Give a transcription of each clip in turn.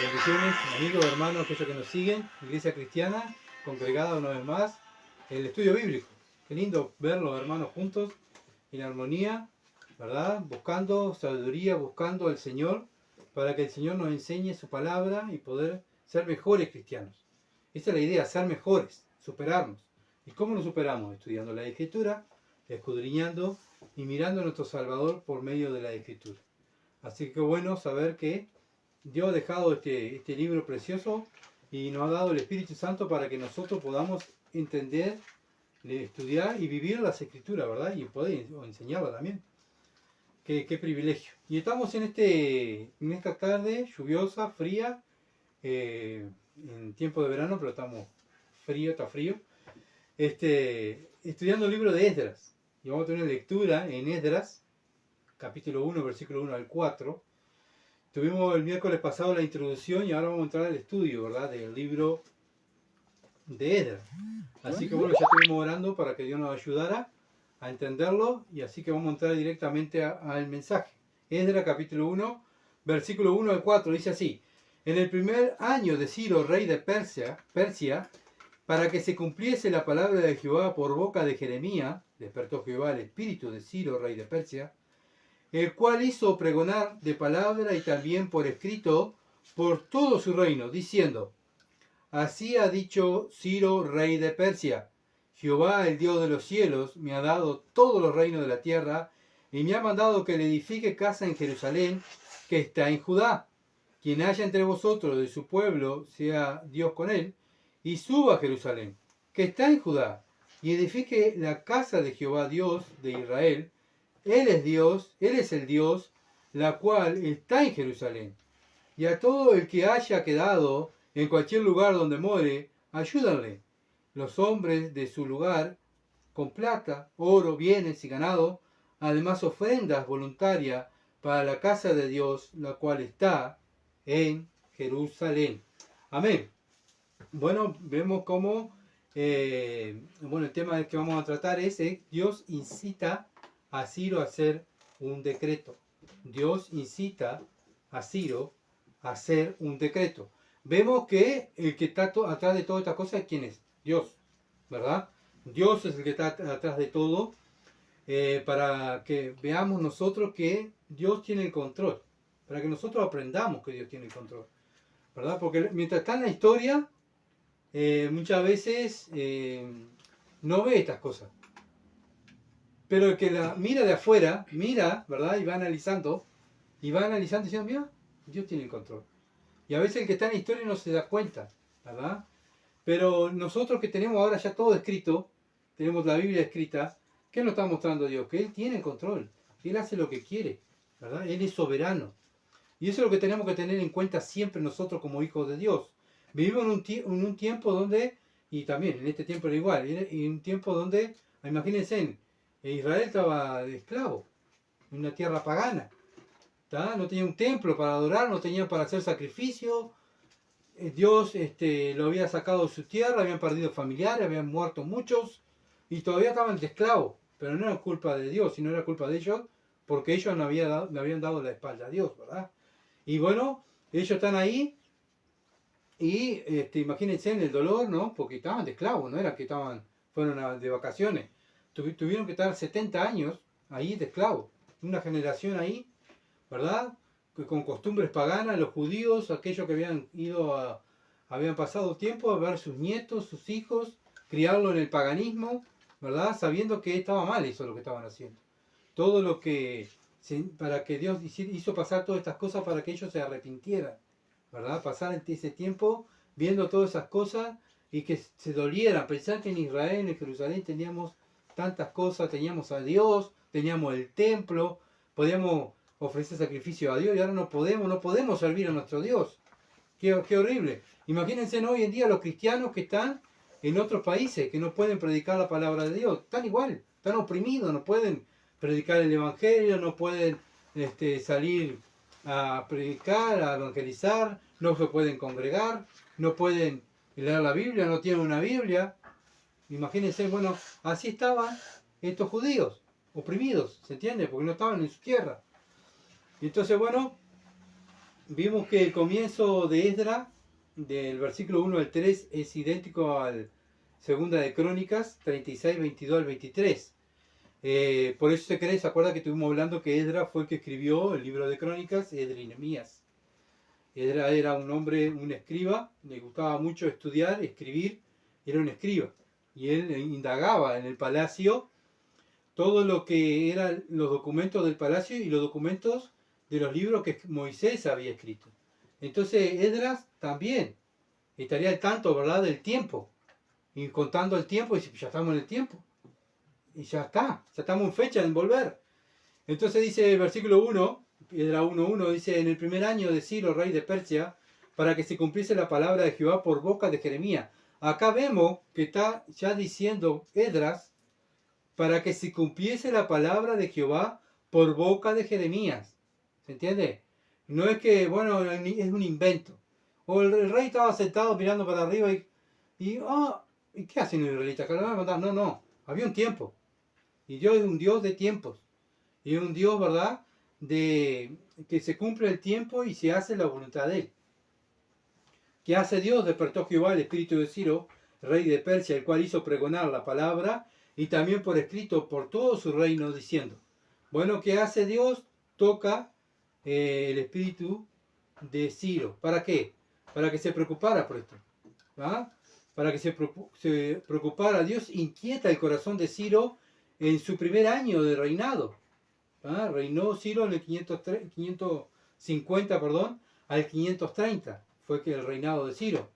Bendiciones, amigos, hermanos, aquellos que nos siguen, Iglesia Cristiana, congregada una vez más, el estudio bíblico. Qué lindo ver los hermanos juntos, en armonía, ¿verdad? Buscando sabiduría, buscando al Señor, para que el Señor nos enseñe su palabra y poder ser mejores cristianos. Esa es la idea, ser mejores, superarnos. ¿Y cómo nos superamos? Estudiando la Escritura, escudriñando y mirando a nuestro Salvador por medio de la Escritura. Así que bueno saber que Dios ha dejado este libro precioso y nos ha dado el Espíritu Santo para que nosotros podamos entender, estudiar y vivir las Escrituras, ¿verdad? Y poder enseñarlas también. Qué privilegio. Y estamos en esta tarde lluviosa, fría, en tiempo de verano, pero estamos frío, está frío. Estudiando el libro de Esdras. Y vamos a tener una lectura en Esdras, capítulo 1, versículo 1 al 4. Tuvimos el miércoles pasado la introducción y ahora vamos a entrar al estudio, ¿verdad? Del libro de Esdras. Así que bueno, ya estuvimos orando para que Dios nos ayudara a entenderlo y así que vamos a entrar directamente al mensaje. Esdras capítulo 1, versículo 1 al 4, dice así: En el primer año de Ciro, rey de Persia, para que se cumpliese la palabra de Jehová por boca de Jeremías, despertó Jehová el espíritu de Ciro, rey de Persia, el cual hizo pregonar de palabra y también por escrito por todo su reino, diciendo: Así ha dicho Ciro, rey de Persia: Jehová, el Dios de los cielos, me ha dado todos los reinos de la tierra, y me ha mandado que le edifique casa en Jerusalén, que está en Judá. Quien haya entre vosotros de su pueblo, sea Dios con él, y suba a Jerusalén, que está en Judá, y edifique la casa de Jehová, Dios de Israel. Él es el Dios, la cual está en Jerusalén. Y a todo el que haya quedado en cualquier lugar donde more, ayúdanle los hombres de su lugar, con plata, oro, bienes y ganado, además ofrendas voluntarias para la casa de Dios, la cual está en Jerusalén. Amén. Bueno, vemos cómo, el tema que vamos a tratar es Dios incita a Ciro a hacer un decreto. Dios incita a Ciro a hacer un decreto. Vemos que el que está atrás de todas estas cosas, ¿quién es? Dios, ¿verdad? Dios es el que está atrás de todo, para que veamos nosotros que Dios tiene el control, para que nosotros aprendamos que Dios tiene el control, ¿verdad? Porque mientras está en la historia, muchas veces no ve estas cosas. Pero el que la mira de afuera, mira, ¿verdad? Y va analizando diciendo: mira, Dios tiene el control. Y a veces el que está en la historia no se da cuenta, ¿verdad? Pero nosotros que tenemos ahora ya todo escrito, tenemos la Biblia escrita, ¿qué nos está mostrando Dios? Que Él tiene el control, Él hace lo que quiere, ¿verdad? Él es soberano. Y eso es lo que tenemos que tener en cuenta siempre nosotros como hijos de Dios. Vivimos en un tiempo donde, y también en este tiempo era igual, en un tiempo donde, imagínense, Israel estaba de esclavo, en una tierra pagana, ¿tá? No tenía un templo para adorar, no tenía para hacer sacrificio. Dios lo había sacado de su tierra, habían perdido familiares, habían muerto muchos, y todavía estaban de esclavos. Pero no era culpa de Dios, sino era culpa de ellos, porque ellos no habían dado la espalda a Dios, ¿verdad? Y bueno, ellos están ahí, y imagínense en el dolor, ¿no? Porque estaban de esclavos, no era que fueron de vacaciones. Tuvieron que estar 70 años ahí de esclavos. Una generación ahí, ¿verdad? Con costumbres paganas, los judíos, aquellos que habían pasado tiempo a ver sus nietos, sus hijos, criarlo en el paganismo, ¿verdad? Sabiendo que estaba mal eso lo que estaban haciendo. Todo lo que, para que Dios hizo pasar todas estas cosas para que ellos se arrepintieran, ¿verdad? Pasar ese tiempo viendo todas esas cosas y que se dolieran. Pensar que en Israel, en Jerusalén, teníamos tantas cosas, teníamos a Dios, teníamos el templo, podíamos ofrecer sacrificio a Dios y ahora no podemos servir a nuestro Dios. Qué horrible. Imagínense hoy en día los cristianos que están en otros países, que no pueden predicar la palabra de Dios, están igual, están oprimidos, no pueden predicar el evangelio, no pueden salir a predicar, a evangelizar, no se pueden congregar, no pueden leer la Biblia, no tienen una Biblia. Imagínense, bueno, así estaban estos judíos, oprimidos, ¿se entiende? Porque no estaban en su tierra. Y entonces, bueno, vimos que el comienzo de Esdras, del versículo 1 al 3, es idéntico al segunda de Crónicas 36, 22 al 23. Por eso se acuerda que estuvimos hablando que Esdras fue el que escribió el libro de Crónicas, Esdras y Nehemías. Esdras era un hombre, un escriba, le gustaba mucho estudiar, escribir, era un escriba. Y él indagaba en el palacio todo lo que eran los documentos del palacio y los documentos de los libros que Moisés había escrito. Entonces Esdras también estaría al tanto, ¿verdad?, del tiempo. Y contando el tiempo, y dice, ya estamos en el tiempo. Y ya está, ya estamos en fecha de volver. Entonces dice el versículo 1, Esdras 1:1, dice, en el primer año de Ciro, rey de Persia, para que se cumpliese la palabra de Jehová por boca de Jeremías. Acá vemos que está ya diciendo Esdras, para que se cumpliese la palabra de Jehová por boca de Jeremías. ¿Se entiende? No es que, bueno, es un invento. O el rey estaba sentado mirando para arriba ¿y qué hacen los israelitas? ¿Que lo van a mandar? No, no. Había un tiempo. Y Dios es un Dios de tiempos. Y es un Dios, ¿verdad?, de que se cumple el tiempo y se hace la voluntad de Él. ¿Qué hace Dios? Despertó Jehová el espíritu de Ciro, rey de Persia, el cual hizo pregonar la palabra y también por escrito por todo su reino, diciendo, bueno, ¿qué hace Dios? Toca el espíritu de Ciro. ¿Para qué? Para que se preocupara por esto. ¿Ah? Para que se preocupara. Dios inquieta el corazón de Ciro en su primer año de reinado. ¿Ah? Reinó Ciro en el 550, al 530. Fue que el reinado de Ciro.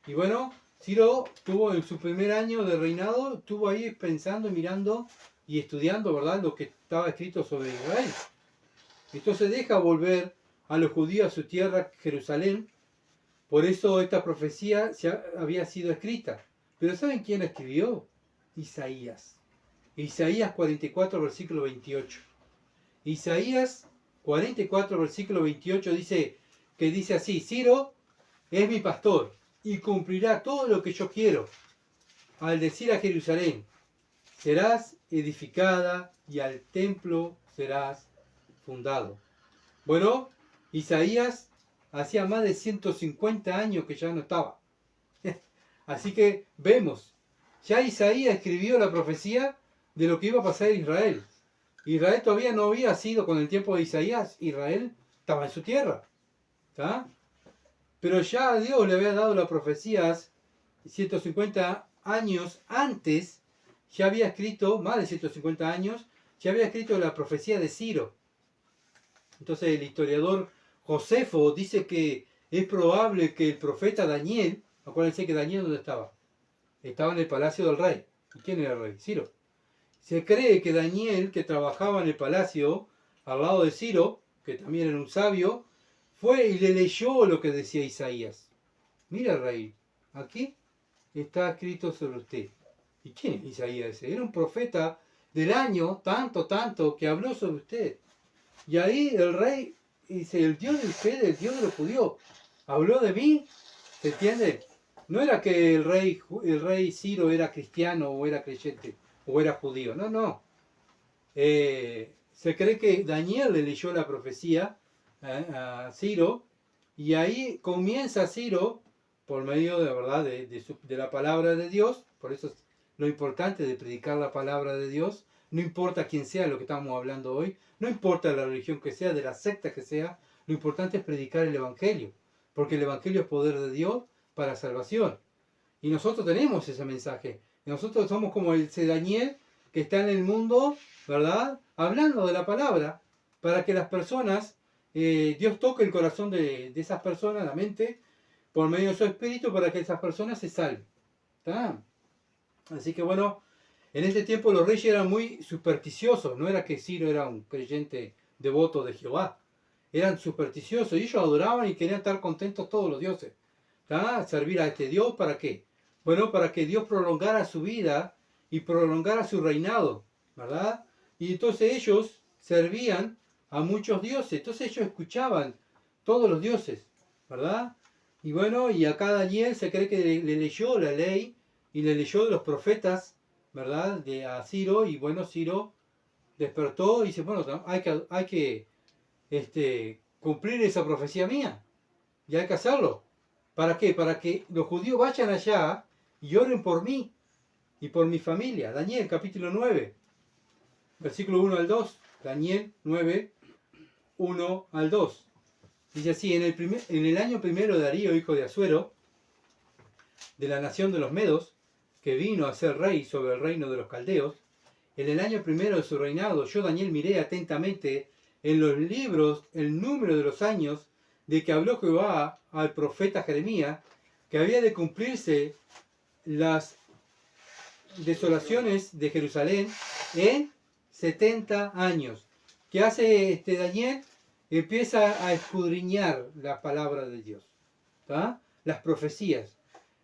Y bueno, Ciro tuvo en su primer año de reinado, estuvo ahí pensando, mirando y estudiando, ¿verdad?, lo que estaba escrito sobre Israel. Entonces deja volver a los judíos a su tierra, Jerusalén. Por eso esta profecía ya había sido escrita. Pero ¿saben quién la escribió? Isaías. Isaías 44, versículo 28. Isaías 44, versículo 28 dice así, Ciro es mi pastor y cumplirá todo lo que yo quiero. Al decir a Jerusalén, serás edificada y al templo serás fundado. Bueno, Isaías hacía más de 150 años que ya no estaba. Así que vemos, ya Isaías escribió la profecía de lo que iba a pasar en Israel. Israel todavía no había sido, con el tiempo de Isaías, Israel estaba en su tierra. ¿Está? Pero ya Dios le había dado la profecía 150 años antes, ya había escrito, más de 150 años, ya había escrito la profecía de Ciro. Entonces el historiador Josefo dice que es probable que el profeta Daniel, acuérdense que Daniel ¿dónde estaba? Estaba en el palacio del rey. ¿Y quién era el rey? Ciro. Se cree que Daniel, que trabajaba en el palacio al lado de Ciro, que también era un sabio, fue y le leyó lo que decía Isaías. Mira, rey, aquí está escrito sobre usted. ¿Y quién es Isaías ese? Era un profeta del año tanto, que habló sobre usted. Y ahí el rey dice, el Dios de usted, el Dios de los judíos, habló de mí. ¿Se entiende? No era que el rey Ciro era cristiano o era creyente o era judío. No, no. Se cree que Daniel le leyó la profecía a Ciro y ahí comienza Ciro por medio de, ¿verdad?, de la palabra de Dios. Por eso es lo importante de predicar la palabra de Dios. No importa quién sea lo que estamos hablando hoy, no importa la religión que sea, de la secta que sea, lo importante es predicar el Evangelio, porque el Evangelio es poder de Dios para salvación. Y nosotros tenemos ese mensaje. Y nosotros somos como ese Daniel que está en el mundo, ¿verdad?, hablando de la palabra, para que las personas, Dios toque el corazón de esas personas, la mente, por medio de su espíritu, para que esas personas se salven. ¿Está? Así que bueno, en este tiempo los reyes eran muy supersticiosos. No era que Ciro era un creyente devoto de Jehová. Eran supersticiosos y ellos adoraban y querían estar contentos todos los dioses. ¿Está? Servir a este Dios, ¿para qué? Bueno, para que Dios prolongara su vida y prolongara su reinado, ¿verdad? Y entonces ellos servían a muchos dioses. Entonces ellos escuchaban todos los dioses, ¿verdad? Y bueno, y acá Daniel se cree que le leyó la ley y le leyó de los profetas, ¿verdad?, a Ciro. Y bueno, Ciro despertó y dice, bueno, hay que cumplir esa profecía mía. Y hay que hacerlo. ¿Para qué? Para que los judíos vayan allá y oren por mí y por mi familia. Daniel capítulo 9, versículo 1 al 2. Daniel 9, 1 al 2. Dice así, en el año primero de Darío, hijo de Asuero, de la nación de los Medos, que vino a ser rey sobre el reino de los caldeos, en el año primero de su reinado, yo Daniel miré atentamente en los libros el número de los años de que habló Jehová al profeta Jeremías, que había de cumplirse las desolaciones de Jerusalén en 70 años. ¿Qué hace Daniel? Empieza a escudriñar la palabra de Dios, ¿tá? Las profecías.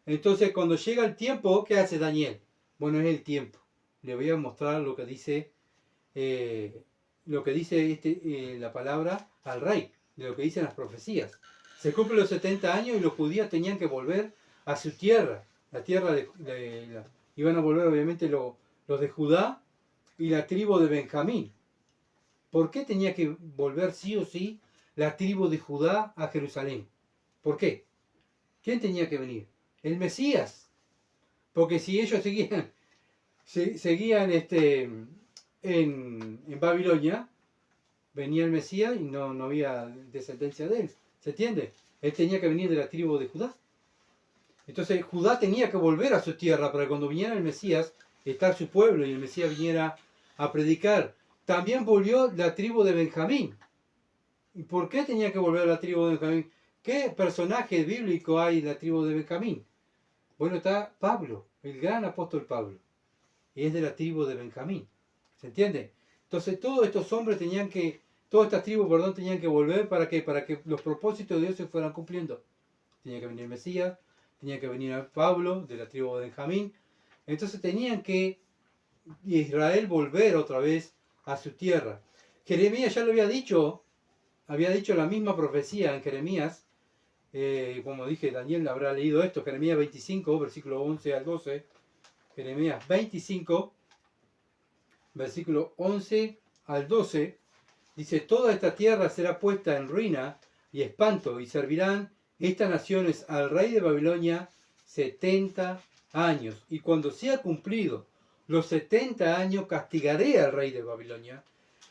Entonces, cuando llega el tiempo, ¿qué hace Daniel? Bueno, es el tiempo. Le voy a mostrar lo que dice, la palabra al rey, de lo que dicen las profecías. Se cumplen los 70 años y los judíos tenían que volver a su tierra, la tierra iban a volver obviamente los de Judá y la tribu de Benjamín. ¿Por qué tenía que volver sí o sí la tribu de Judá a Jerusalén? ¿Por qué? ¿Quién tenía que venir? El Mesías. Porque si ellos seguían en Babilonia, venía el Mesías y no había descendencia de él. ¿Se entiende? Él tenía que venir de la tribu de Judá. Entonces Judá tenía que volver a su tierra para que cuando viniera el Mesías, estar su pueblo y el Mesías viniera a predicar. También volvió la tribu de Benjamín. ¿Y por qué tenía que volver la tribu de Benjamín? ¿Qué personaje bíblico hay en la tribu de Benjamín? Bueno, está Pablo, el gran apóstol Pablo. Y es de la tribu de Benjamín. ¿Se entiende? Entonces todos estos hombres todas estas tribus, tenían que volver para que los propósitos de Dios se fueran cumpliendo. Tenía que venir el Mesías, tenía que venir Pablo, de la tribu de Benjamín. Entonces tenían que Israel volver otra vez a su tierra. Jeremías ya lo había dicho la misma profecía en Jeremías. Como dije, Daniel habrá leído esto, Jeremías 25, versículo 11 al 12. Jeremías 25, versículo 11 al 12. Dice, toda esta tierra será puesta en ruina y espanto, y servirán estas naciones al rey de Babilonia 70 años. Y cuando sea cumplido los 70 años, castigaré al rey de Babilonia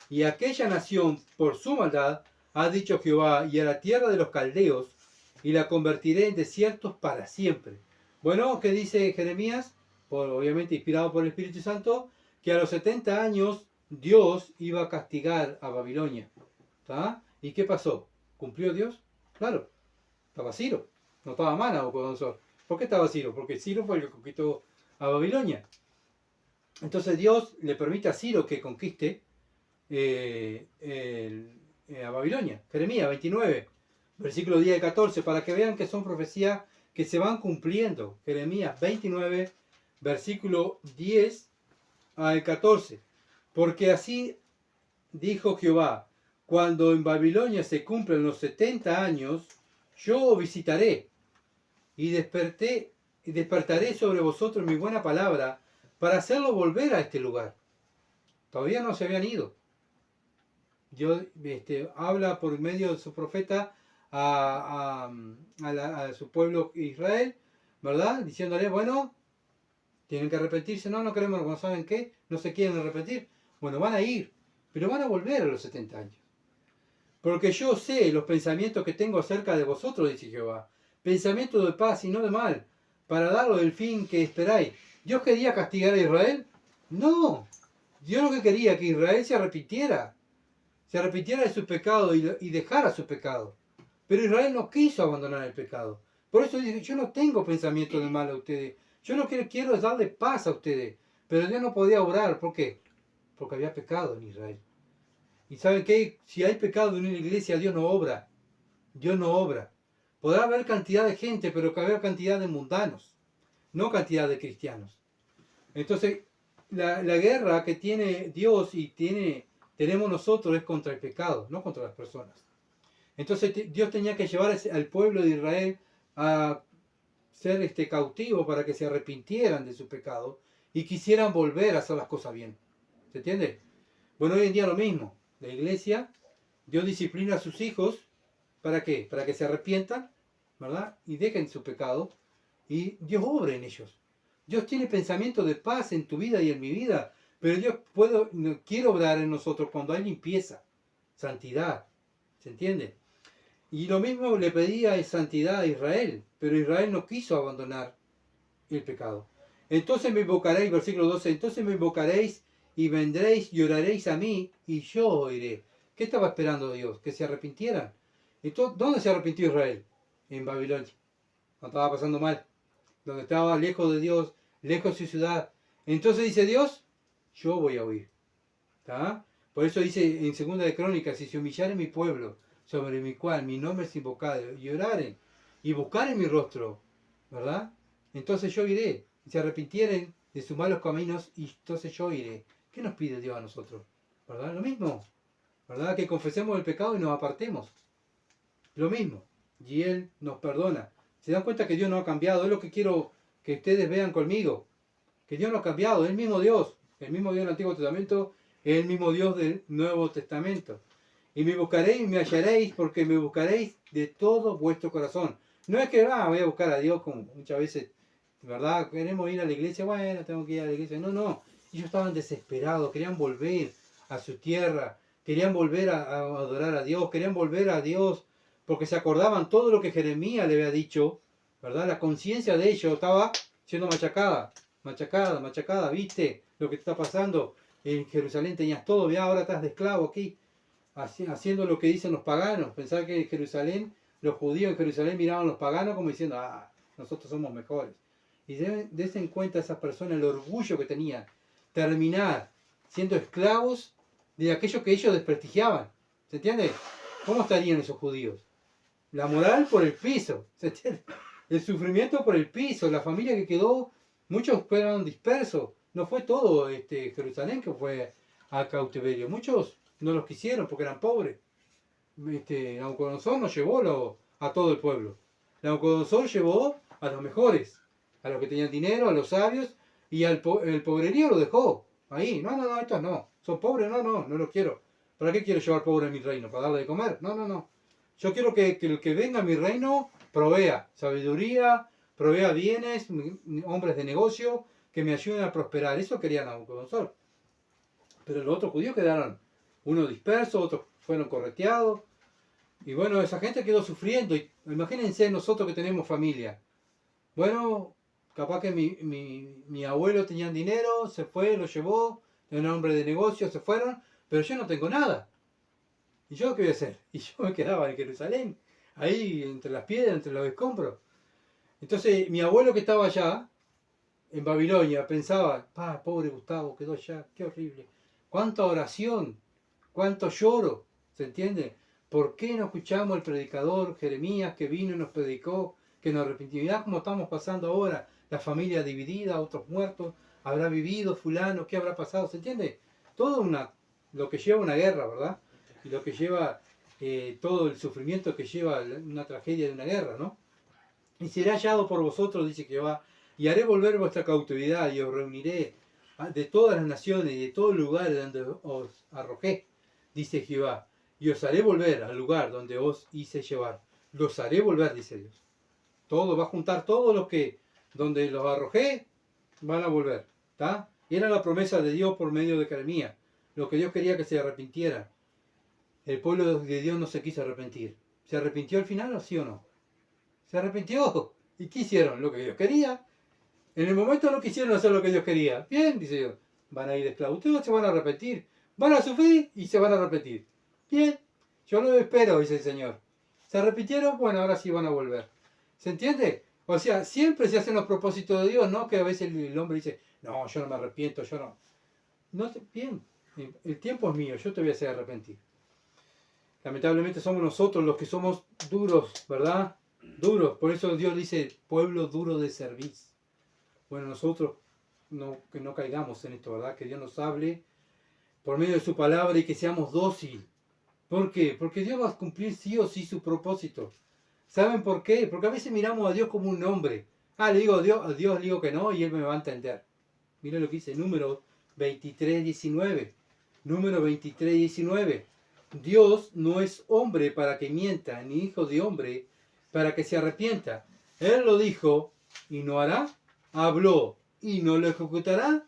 y aquella nación por su maldad, ha dicho Jehová, y a la tierra de los caldeos, y la convertiré en desiertos para siempre. Bueno, ¿qué dice Jeremías? Obviamente inspirado por el Espíritu Santo, que a los 70 años Dios iba a castigar a Babilonia. ¿Tá? ¿Y qué pasó? ¿Cumplió Dios? Claro. Estaba Ciro. No estaba Nabucodonosor. ¿Por qué estaba Ciro? Porque Ciro fue el que conquistó a Babilonia. Entonces Dios le permite a Ciro que conquiste a Babilonia. Jeremías 29, versículo 10 y 14, para que vean que son profecías que se van cumpliendo. Jeremías 29, versículo 10 al 14. Porque así dijo Jehová, cuando en Babilonia se cumplen los 70 años, yo visitaré y despertaré sobre vosotros mi buena palabra para hacerlo volver a este lugar. Todavía no se habían ido. Dios habla por medio de su profeta a su pueblo Israel, ¿verdad? Diciéndole, bueno, tienen que arrepentirse. No queremos, ¿no saben qué? No se quieren arrepentir. Bueno, van a ir, pero van a volver a los 70 años. Porque yo sé los pensamientos que tengo acerca de vosotros, dice Jehová. Pensamientos de paz y no de mal, para daros el fin que esperáis. ¿Dios quería castigar a Israel? No. Dios lo que quería que Israel se arrepintiera de su pecado y dejara su pecado. Pero Israel no quiso abandonar el pecado. Por eso dice, yo no tengo pensamiento de mal a ustedes. Yo lo que quiero es darle paz a ustedes. Pero Dios no podía obrar. ¿Por qué? Porque había pecado en Israel. ¿Y saben qué? Si hay pecado en una iglesia, Dios no obra. Dios no obra. Podrá haber cantidad de gente, pero que haber cantidad de mundanos. No cantidad de cristianos. Entonces, la guerra que tiene Dios y tenemos nosotros es contra el pecado, no contra las personas. Entonces Dios tenía que llevar al pueblo de Israel a ser cautivo para que se arrepintieran de su pecado y quisieran volver a hacer las cosas bien. ¿Se entiende? Bueno, hoy en día lo mismo. La iglesia, Dios disciplina a sus hijos ¿Para qué? Para que se arrepientan, ¿verdad? Y dejen su pecado. Y Dios obra en ellos. Dios tiene pensamiento de paz en tu vida y en mi vida. Pero Dios quiere obrar en nosotros cuando hay limpieza, santidad. ¿Se entiende? Y lo mismo le pedía santidad a Israel. Pero Israel no quiso abandonar el pecado. Entonces me invocaréis, versículo 12, entonces me invocaréis y vendréis y oraréis a mí y yo oiré. ¿Qué estaba esperando Dios? Que se arrepintieran. Entonces, ¿dónde se arrepintió Israel? En Babilonia. No estaba pasando mal. Donde estaba lejos de Dios, lejos de su ciudad. Entonces dice Dios, yo voy a oír. ¿Está? Por eso dice en segunda de Crónicas, si se humillare mi pueblo, sobre mi cual mi nombre es invocado, y oraren, y buscaren mi rostro, ¿verdad? Entonces yo iré, y se arrepintieren de sus malos caminos, y entonces yo iré. ¿Qué nos pide Dios a nosotros? ¿Verdad? Lo mismo, ¿verdad? Que confesemos el pecado y nos apartemos. Lo mismo. Y Él nos perdona. ¿Se dan cuenta que Dios no ha cambiado? Es lo que quiero que ustedes vean conmigo. Que Dios no ha cambiado. Es el mismo Dios. El mismo Dios del Antiguo Testamento es el mismo Dios del Nuevo Testamento. Y me buscaréis y me hallaréis porque me buscaréis de todo vuestro corazón. No es que voy a buscar a Dios como muchas veces, ¿verdad? Queremos ir a la iglesia. Bueno, tengo que ir a la iglesia. No, no. Ellos estaban desesperados. Querían volver a su tierra. Querían volver a adorar a Dios. Querían volver a Dios. Porque se acordaban todo lo que Jeremías le había dicho, ¿verdad? La conciencia de ellos estaba siendo machacada, ¿viste lo que está pasando? En Jerusalén tenías todo, ya ahora estás de esclavo aquí, haciendo lo que dicen los paganos. Pensar que en Jerusalén, los judíos en Jerusalén miraban a los paganos como diciendo, nosotros somos mejores. Y dense en cuenta esas personas el orgullo que tenían, terminar siendo esclavos de aquellos que ellos desprestigiaban. ¿Se entiende? ¿Cómo estarían esos judíos? La moral por el piso, ¿se entiende? El sufrimiento por el piso, la familia que quedó, muchos fueron dispersos. No fue todo Jerusalén que fue a cautiverio. Muchos no los quisieron porque eran pobres. Nabucodonosor no llevó a todo el pueblo. Nabucodonosor llevó a los mejores, a los que tenían dinero, a los sabios, y el pobrerío lo dejó ahí. No, estos no. Son pobres, no los quiero. ¿Para qué quiero llevar pobre a mi reino? ¿Para darle de comer? No. Yo quiero que el que venga a mi reino provea sabiduría, provea bienes, hombres de negocio, que me ayuden a prosperar. Eso quería Nabucodonosor. Pero los otros judíos quedaron, unos dispersos, otros fueron correteados. Y bueno, esa gente quedó sufriendo. Y imagínense nosotros que tenemos familia. Bueno, capaz que mi abuelo tenía dinero, se fue, lo llevó, era un hombre de negocio, se fueron, pero yo no tengo nada. ¿Y yo qué voy a hacer? Y yo me quedaba en Jerusalén, ahí entre las piedras, entre los escombros. Entonces mi abuelo que estaba allá, en Babilonia, pensaba, pobre Gustavo, quedó allá, qué horrible. Cuánta oración, cuánto lloro, ¿se entiende? ¿Por qué no escuchamos al predicador Jeremías que vino y nos predicó que nos arrepentimos? Como estamos pasando ahora, la familia dividida, otros muertos, habrá vivido fulano, ¿qué habrá pasado? ¿Se entiende? Todo lo que lleva una guerra, ¿verdad? Y lo que lleva todo el sufrimiento que lleva una tragedia de una guerra, ¿no? Y será hallado por vosotros, dice Jehová, y haré volver vuestra cautividad y os reuniré de todas las naciones y de todo lugar donde os arrojé, dice Jehová, y os haré volver al lugar donde os hice llevar. Los haré volver, dice Dios. Todo va a juntar todos los que donde los arrojé van a volver, ¿está? Era la promesa de Dios por medio de Jeremías, lo que Dios quería que se arrepintieran. El pueblo de Dios no se quiso arrepentir. ¿Se arrepintió al final o sí o no? Se arrepintió. ¿Y qué hicieron? Lo que Dios quería. En el momento no quisieron hacer lo que Dios quería. Bien, dice Dios. Van a ir de esclavos. Ustedes se van a arrepentir. Van a sufrir y se van a arrepentir. Bien. Yo lo espero, dice el Señor. ¿Se arrepintieron? Bueno, ahora sí van a volver. ¿Se entiende? O sea, siempre se hacen los propósitos de Dios, ¿no? Que a veces el hombre dice, no, yo no me arrepiento, yo no. Bien. El tiempo es mío, yo te voy a hacer arrepentir. Lamentablemente somos nosotros los que somos duros, ¿verdad? Duros. Por eso Dios dice, pueblo duro de cerviz. Bueno, nosotros que no caigamos en esto, ¿verdad? Que Dios nos hable por medio de su palabra y que seamos dóciles. ¿Por qué? Porque Dios va a cumplir sí o sí su propósito. ¿Saben por qué? Porque a veces miramos a Dios como un hombre. Le digo a Dios le digo que no y Él me va a entender. Miren lo que dice Número 23:19. Número 23:19. Dios no es hombre para que mienta, ni hijo de hombre para que se arrepienta. Él lo dijo y no hará, habló y no lo ejecutará.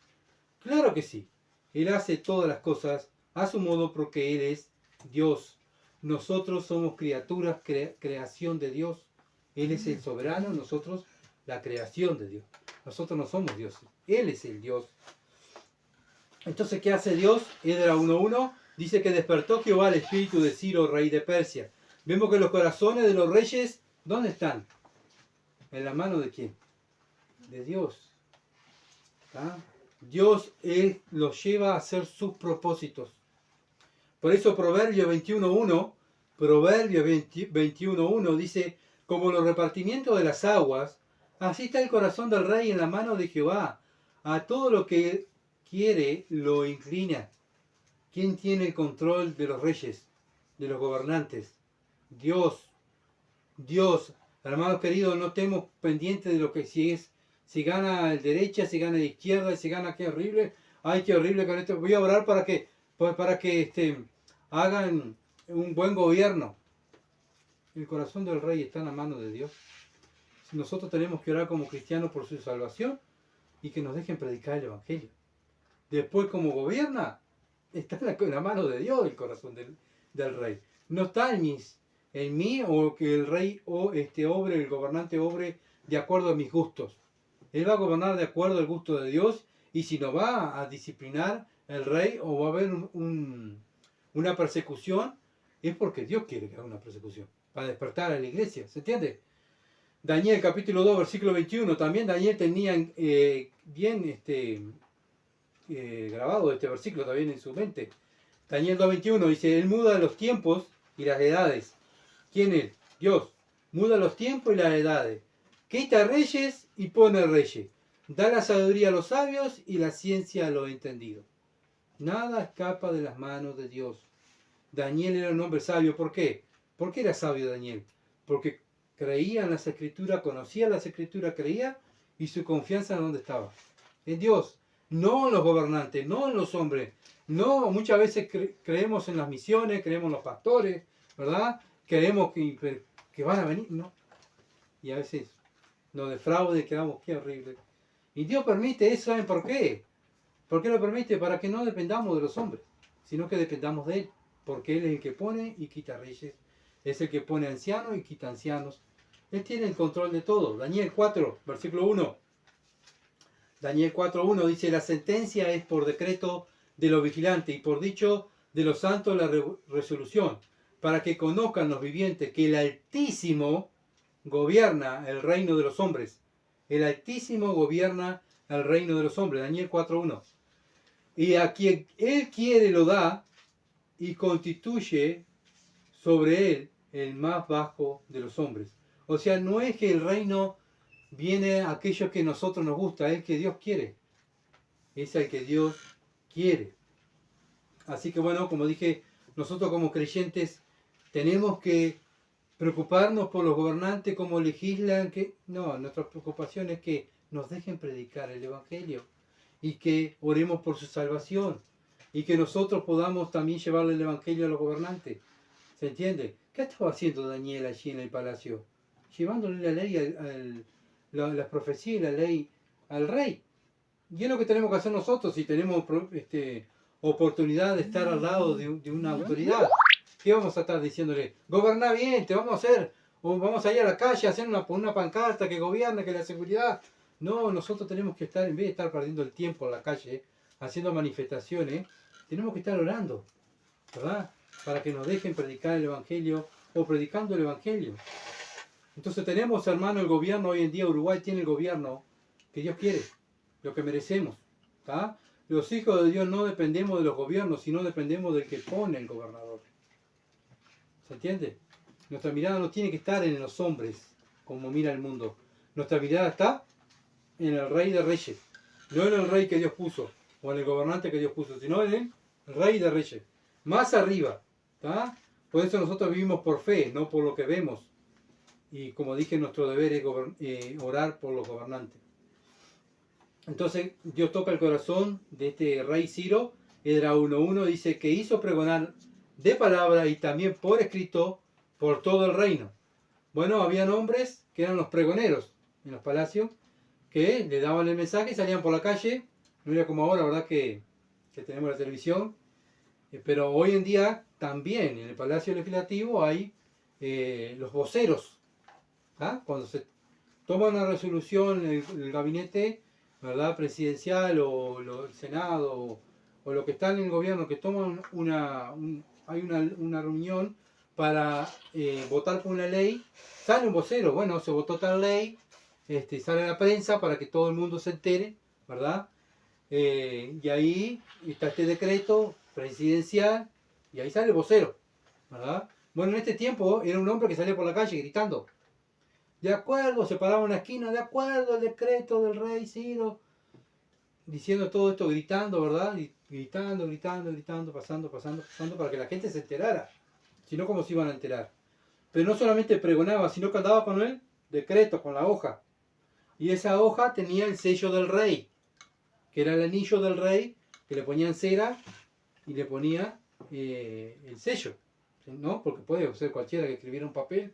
Claro que sí. Él hace todas las cosas a su modo porque Él es Dios. Nosotros somos criaturas, creación de Dios. Él es el soberano, nosotros la creación de Dios. Nosotros no somos dioses. Él es el Dios. Entonces, ¿qué hace Dios? Edra 1:1 dice que despertó Jehová el espíritu de Ciro, rey de Persia. Vemos que los corazones de los reyes, ¿dónde están? ¿En la mano de quién? De Dios. ¿Ah? Dios Él los lleva a hacer sus propósitos. Por eso Proverbio 21:1 dice, como los repartimientos de las aguas, así está el corazón del rey en la mano de Jehová. A todo lo que quiere lo inclina. ¿Quién tiene el control de los reyes, de los gobernantes? Dios. Dios. Hermanos queridos, no estemos pendientes de lo que si gana el derecha, si gana la izquierda, si gana qué horrible. Ay, qué horrible con esto. Voy a orar para que hagan un buen gobierno. El corazón del rey está en la mano de Dios. Nosotros tenemos que orar como cristianos por su salvación y que nos dejen predicar el evangelio. Después, como gobierna, está en la mano de Dios el corazón del rey. No está en mí o que el rey obre, el gobernante obre de acuerdo a mis gustos. Él va a gobernar de acuerdo al gusto de Dios, y si no va a disciplinar el rey o va a haber una persecución, es porque Dios quiere que haga una persecución, para despertar a la iglesia. ¿Se entiende? Daniel capítulo 2, versículo 21, también Daniel tenía bien grabado este versículo también en su mente. Daniel 2:21 dice, Él muda los tiempos y las edades. ¿Quién es? Dios. Muda los tiempos y las edades. Quita reyes y pone reyes. Da la sabiduría a los sabios y la ciencia a los entendidos. Nada escapa de las manos de Dios. Daniel era un hombre sabio. ¿Por qué? ¿Por qué era sabio Daniel? Porque creía en las escrituras, conocía las escrituras, creía, y su confianza en dónde estaba. En Dios. No en los gobernantes, no en los hombres. No, muchas veces creemos en las misiones, creemos en los pastores, ¿verdad? Creemos que van a venir, ¿no? Y a veces nos defraude y quedamos, qué horrible. Y Dios permite eso, ¿saben por qué? ¿Por qué lo permite? Para que no dependamos de los hombres, sino que dependamos de Él. Porque Él es el que pone y quita reyes. Es el que pone ancianos y quita ancianos. Él tiene el control de todo. Daniel 4, versículo 1. Daniel 4:1 dice, la sentencia es por decreto de los vigilantes y por dicho de los santos la resolución, para que conozcan los vivientes que el Altísimo gobierna el reino de los hombres. El Altísimo gobierna el reino de los hombres. Daniel 4:1. Y a quien Él quiere lo da y constituye sobre él el más bajo de los hombres. O sea, no es que el reino viene a aquellos que a nosotros nos gusta, es el que Dios quiere. Es el que Dios quiere. Así que bueno, como dije, nosotros como creyentes tenemos que preocuparnos por los gobernantes, como legislan, no, nuestra preocupación es que nos dejen predicar el Evangelio y que oremos por su salvación y que nosotros podamos también llevarle el Evangelio a los gobernantes. ¿Se entiende? ¿Qué estaba haciendo Daniel allí en el palacio? Llevándole la ley, la profecía y la ley al rey. Y es lo que tenemos que hacer nosotros si tenemos oportunidad de estar al lado de una autoridad. ¿Qué vamos a estar diciéndole? Goberná bien, te vamos a hacer, o vamos a ir a la calle a hacer una pancarta que gobierne, que la seguridad. No, nosotros tenemos que estar, en vez de estar perdiendo el tiempo en la calle, haciendo manifestaciones, tenemos que estar orando, ¿verdad? Para que nos dejen predicar el Evangelio o predicando el Evangelio. Entonces tenemos, hermano, el gobierno hoy en día, Uruguay tiene el gobierno que Dios quiere, lo que merecemos. ¿Tá? Los hijos de Dios no dependemos de los gobiernos, sino dependemos del que pone el gobernador. ¿Se entiende? Nuestra mirada no tiene que estar en los hombres, como mira el mundo. Nuestra mirada está en el Rey de Reyes, no en el Rey que Dios puso, o en el gobernante que Dios puso, sino en el Rey de Reyes, más arriba. ¿Tá? Por eso nosotros vivimos por fe, no por lo que vemos. Y como dije, nuestro deber es orar por los gobernantes. Entonces Dios toca el corazón de este rey Ciro. Edra 1:1 dice que hizo pregonar de palabra y también por escrito por todo el reino. Bueno, habían hombres que eran los pregoneros en los palacios, que le daban el mensaje y salían por la calle. No era como ahora, ¿verdad? Que tenemos la televisión. Pero hoy en día también en el Palacio Legislativo hay los voceros. ¿Ah? Cuando se toma una resolución el gabinete, ¿verdad? Presidencial o el Senado o lo que está en el gobierno, que toman hay una reunión para votar por una ley, sale un vocero, bueno, se votó tal ley, sale a la prensa para que todo el mundo se entere, ¿verdad? Y ahí está este decreto presidencial y ahí sale el vocero, ¿verdad? Bueno, en este tiempo era un hombre que salía por la calle gritando, de acuerdo, se paraba en una esquina, de acuerdo al decreto del rey Ciro, diciendo todo esto, gritando, ¿verdad? Y gritando, pasando, para que la gente se enterara. Si no, ¿cómo se iban a enterar? Pero no solamente pregonaba, sino que andaba con el decreto, con la hoja. Y esa hoja tenía el sello del rey, que era el anillo del rey, que le ponían cera y le ponía el sello, ¿no? Porque puede ser cualquiera que escribiera un papel.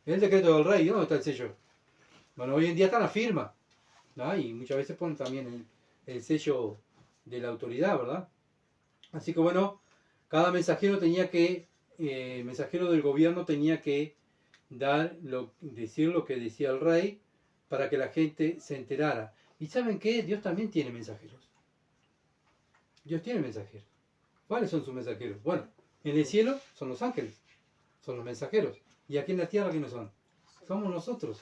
Es el decreto del rey, ¿dónde está el sello? Bueno, hoy en día está la firma, ¿no? Y muchas veces ponen también el sello de la autoridad, ¿verdad? Así que bueno, cada mensajero mensajero del gobierno tenía que decir lo que decía el rey para que la gente se enterara. ¿Y saben qué? Dios también tiene mensajeros. Dios tiene mensajeros. ¿Cuáles son sus mensajeros? Bueno, en el cielo son los ángeles, son los mensajeros. ¿Y aquí en la tierra quiénes son? Somos nosotros,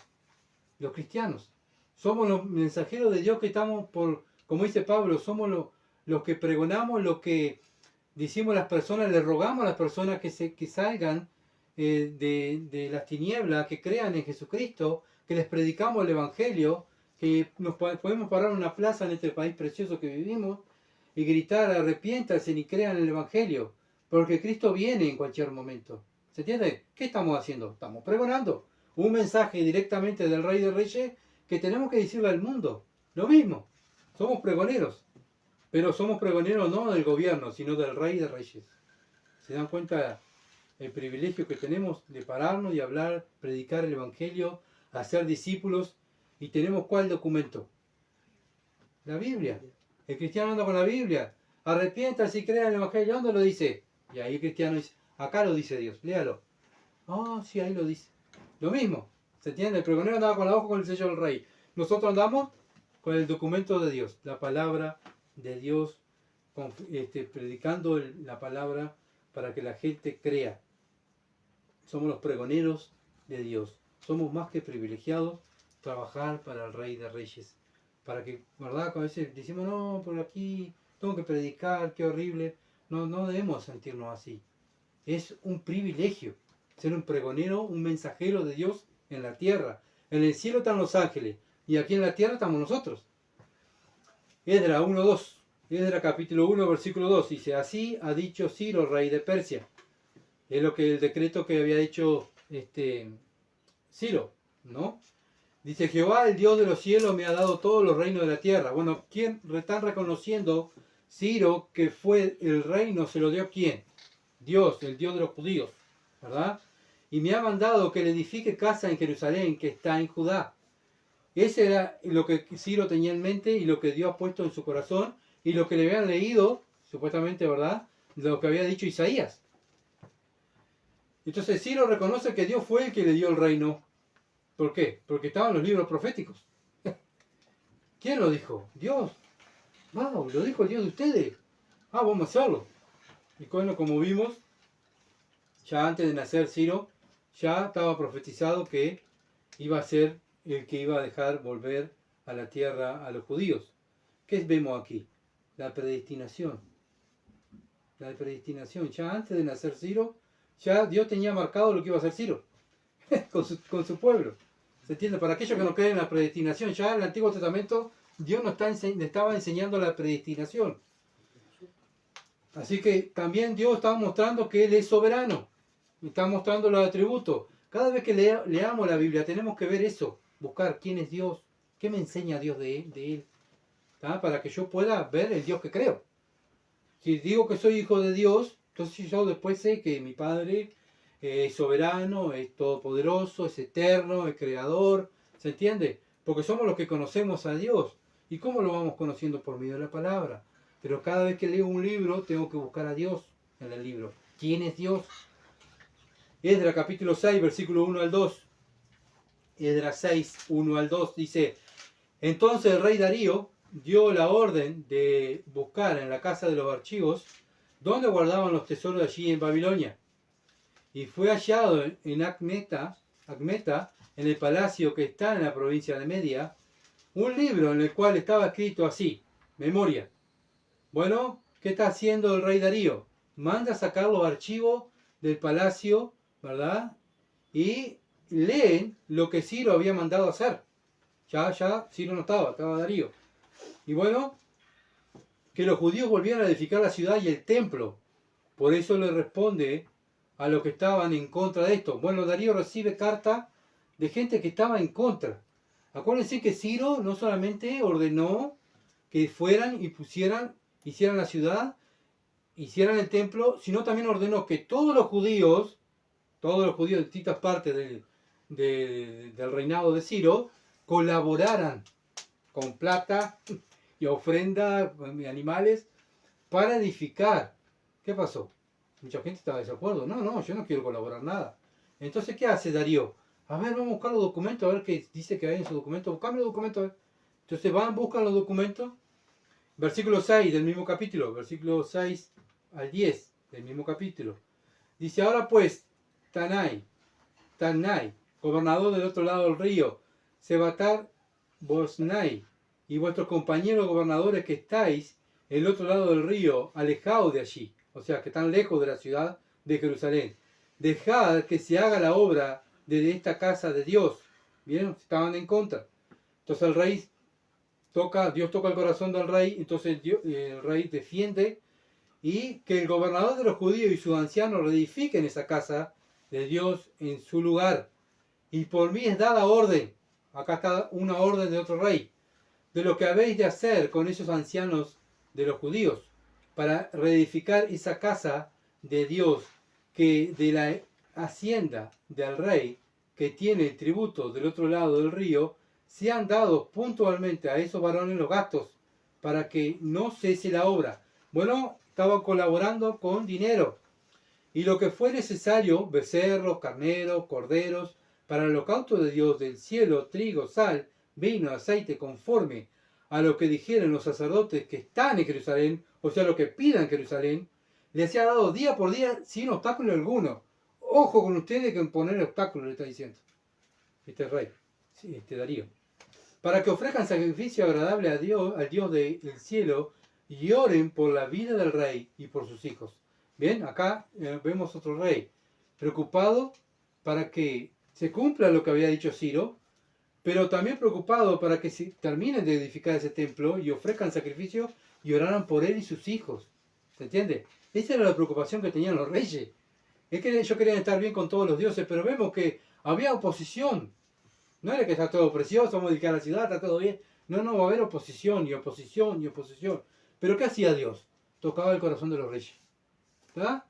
los cristianos. Somos los mensajeros de Dios que estamos como dice Pablo, somos los que pregonamos, los que decimos a las personas, le rogamos a las personas que salgan de las tinieblas, que crean en Jesucristo, que les predicamos el Evangelio, que nos podemos parar en una plaza en este país precioso que vivimos y gritar, arrepiéntanse y crean el Evangelio, porque Cristo viene en cualquier momento. ¿Se entiende? ¿Qué estamos haciendo? Estamos pregonando un mensaje directamente del Rey de Reyes que tenemos que decirle al mundo. Lo mismo, somos pregoneros, pero somos pregoneros no del gobierno, sino del Rey de Reyes. ¿Se dan cuenta el privilegio que tenemos de pararnos y hablar, predicar el Evangelio, hacer discípulos? ¿Y tenemos cuál documento? La Biblia. El cristiano anda con la Biblia. Arrepiéntase y crea en el Evangelio. ¿Dónde lo dice? Y ahí el cristiano dice, acá lo dice Dios, léalo. Ah, sí, ahí lo dice. Lo mismo, ¿se entiende? El pregonero andaba con la hoja con el sello del rey. Nosotros andamos con el documento de Dios, la palabra de Dios, predicando la palabra para que la gente crea. Somos los pregoneros de Dios. Somos más que privilegiados trabajar para el Rey de Reyes. Para que, ¿verdad? A veces decimos, no, por aquí tengo que predicar, qué horrible. No, no debemos sentirnos así. Es un privilegio ser un pregonero, un mensajero de Dios en la tierra. En el cielo están los ángeles y aquí en la tierra estamos nosotros. Esdras 1:2. Esdras capítulo 1, versículo 2. Dice, así ha dicho Ciro, rey de Persia. Es el decreto que había hecho Ciro, ¿no? Dice, Jehová, el Dios de los cielos, me ha dado todos los reinos de la tierra. Bueno, ¿quién están reconociendo Ciro que fue el reino? ¿Se lo dio quién? Dios, el Dios de los judíos, ¿verdad? Y me ha mandado que le edifique casa en Jerusalén, que está en Judá. Ese era lo que Ciro tenía en mente y lo que Dios ha puesto en su corazón y lo que le habían leído, supuestamente, ¿verdad? Lo que había dicho Isaías. Entonces Ciro reconoce que Dios fue el que le dio el reino. ¿Por qué? Porque estaban los libros proféticos. ¿Quién lo dijo? Dios. Wow, lo dijo el Dios de ustedes. Vamos a hacerlo. Y bueno, como vimos, ya antes de nacer Ciro, ya estaba profetizado que iba a ser el que iba a dejar volver a la tierra a los judíos. ¿Qué vemos aquí? La predestinación. La predestinación. Ya antes de nacer Ciro, ya Dios tenía marcado lo que iba a hacer Ciro con su pueblo. ¿Se entiende? Para aquellos que no creen en la predestinación, ya en el Antiguo Testamento Dios nos estaba enseñando la predestinación. Así que también Dios está mostrando que Él es soberano. Está mostrando los atributos. Cada vez que leamos la Biblia tenemos que ver eso. Buscar quién es Dios. ¿Qué me enseña Dios de Él? ¿Tá? Para que yo pueda ver el Dios que creo. Si digo que soy hijo de Dios, Entonces yo después sé que mi Padre es soberano, es todopoderoso, es eterno, es creador, ¿se entiende? Porque somos los que conocemos a Dios. ¿Y cómo lo vamos conociendo? Por medio de la palabra. Pero cada vez que leo un libro, tengo que buscar a Dios en el libro. ¿Quién es Dios? Esdras capítulo 6, versículo 1 al 2. Esdras 6, 1 al 2 dice: entonces el rey Darío dio la orden de buscar en la casa de los archivos dónde guardaban los tesoros allí en Babilonia. Y fue hallado en Acmeta, en el palacio que está en la provincia de Media, un libro en el cual estaba escrito así, memoria. Bueno, ¿qué está haciendo el rey Darío? Manda sacar los archivos del palacio, ¿verdad? Y leen lo que Ciro había mandado hacer. Ya, Ciro no estaba Darío. Y bueno, que los judíos volvieran a edificar la ciudad y el templo. Por eso le responde a los que estaban en contra de esto. Bueno, Darío recibe carta de gente que estaba en contra. Acuérdense que Ciro no solamente ordenó que fueran y hicieran la ciudad, hicieran el templo, sino también ordenó que todos los judíos de distintas partes del reinado de Ciro, colaboraran con plata y ofrenda, animales, para edificar. ¿Qué pasó? Mucha gente estaba de desacuerdo. No, yo no quiero colaborar nada. Entonces, ¿qué hace Darío? A ver, vamos a buscar los documentos, a ver qué dice que hay en su documento. Buscame los documentos, a ver. Entonces van, buscan los documentos. Versículo 6 del mismo capítulo, versículo 6 al 10 del mismo capítulo. Dice: ahora pues, Tanai, gobernador del otro lado del río, Sebatar Bosnai, y vuestros compañeros gobernadores que estáis en el otro lado del río, alejaos de allí, o sea, que están lejos de la ciudad de Jerusalén. Dejad que se haga la obra de esta casa de Dios. ¿Vieron? Estaban en contra. Entonces el rey Dios toca el corazón del rey, entonces el rey defiende y que el gobernador de los judíos y sus ancianos reedifiquen esa casa de Dios en su lugar. Y por mí es dada orden, acá está una orden de otro rey, de lo que habéis de hacer con esos ancianos de los judíos, para reedificar esa casa de Dios, que de la hacienda del rey, que tiene el tributo del otro lado del río, sean dados puntualmente a esos varones los gastos, para que no cese la obra. Bueno, estaba colaborando con dinero. Y lo que fue necesario, becerros, carneros, corderos, para el holocausto de Dios del cielo, trigo, sal, vino, aceite, conforme a lo que dijeron los sacerdotes que están en Jerusalén, o sea, lo que pidan en Jerusalén, les ha dado día por día sin obstáculo alguno. Ojo con ustedes que en poner obstáculos, le está diciendo este rey, este Darío. Para que ofrezcan sacrificio agradable a Dios, al Dios del cielo, y oren por la vida del rey y por sus hijos. Bien, acá vemos otro rey, preocupado para que se cumpla lo que había dicho Ciro, pero también preocupado para que se terminen de edificar ese templo y ofrezcan sacrificio y oraran por él y sus hijos. ¿Se entiende? Esa era la preocupación que tenían los reyes. Es que ellos querían estar bien con todos los dioses, pero vemos que había oposición. No era que está todo precioso, vamos a dedicar a la ciudad, está todo bien. No, va a haber oposición y oposición y oposición. Pero ¿qué hacía Dios? Tocaba el corazón de los reyes. ¿Verdad?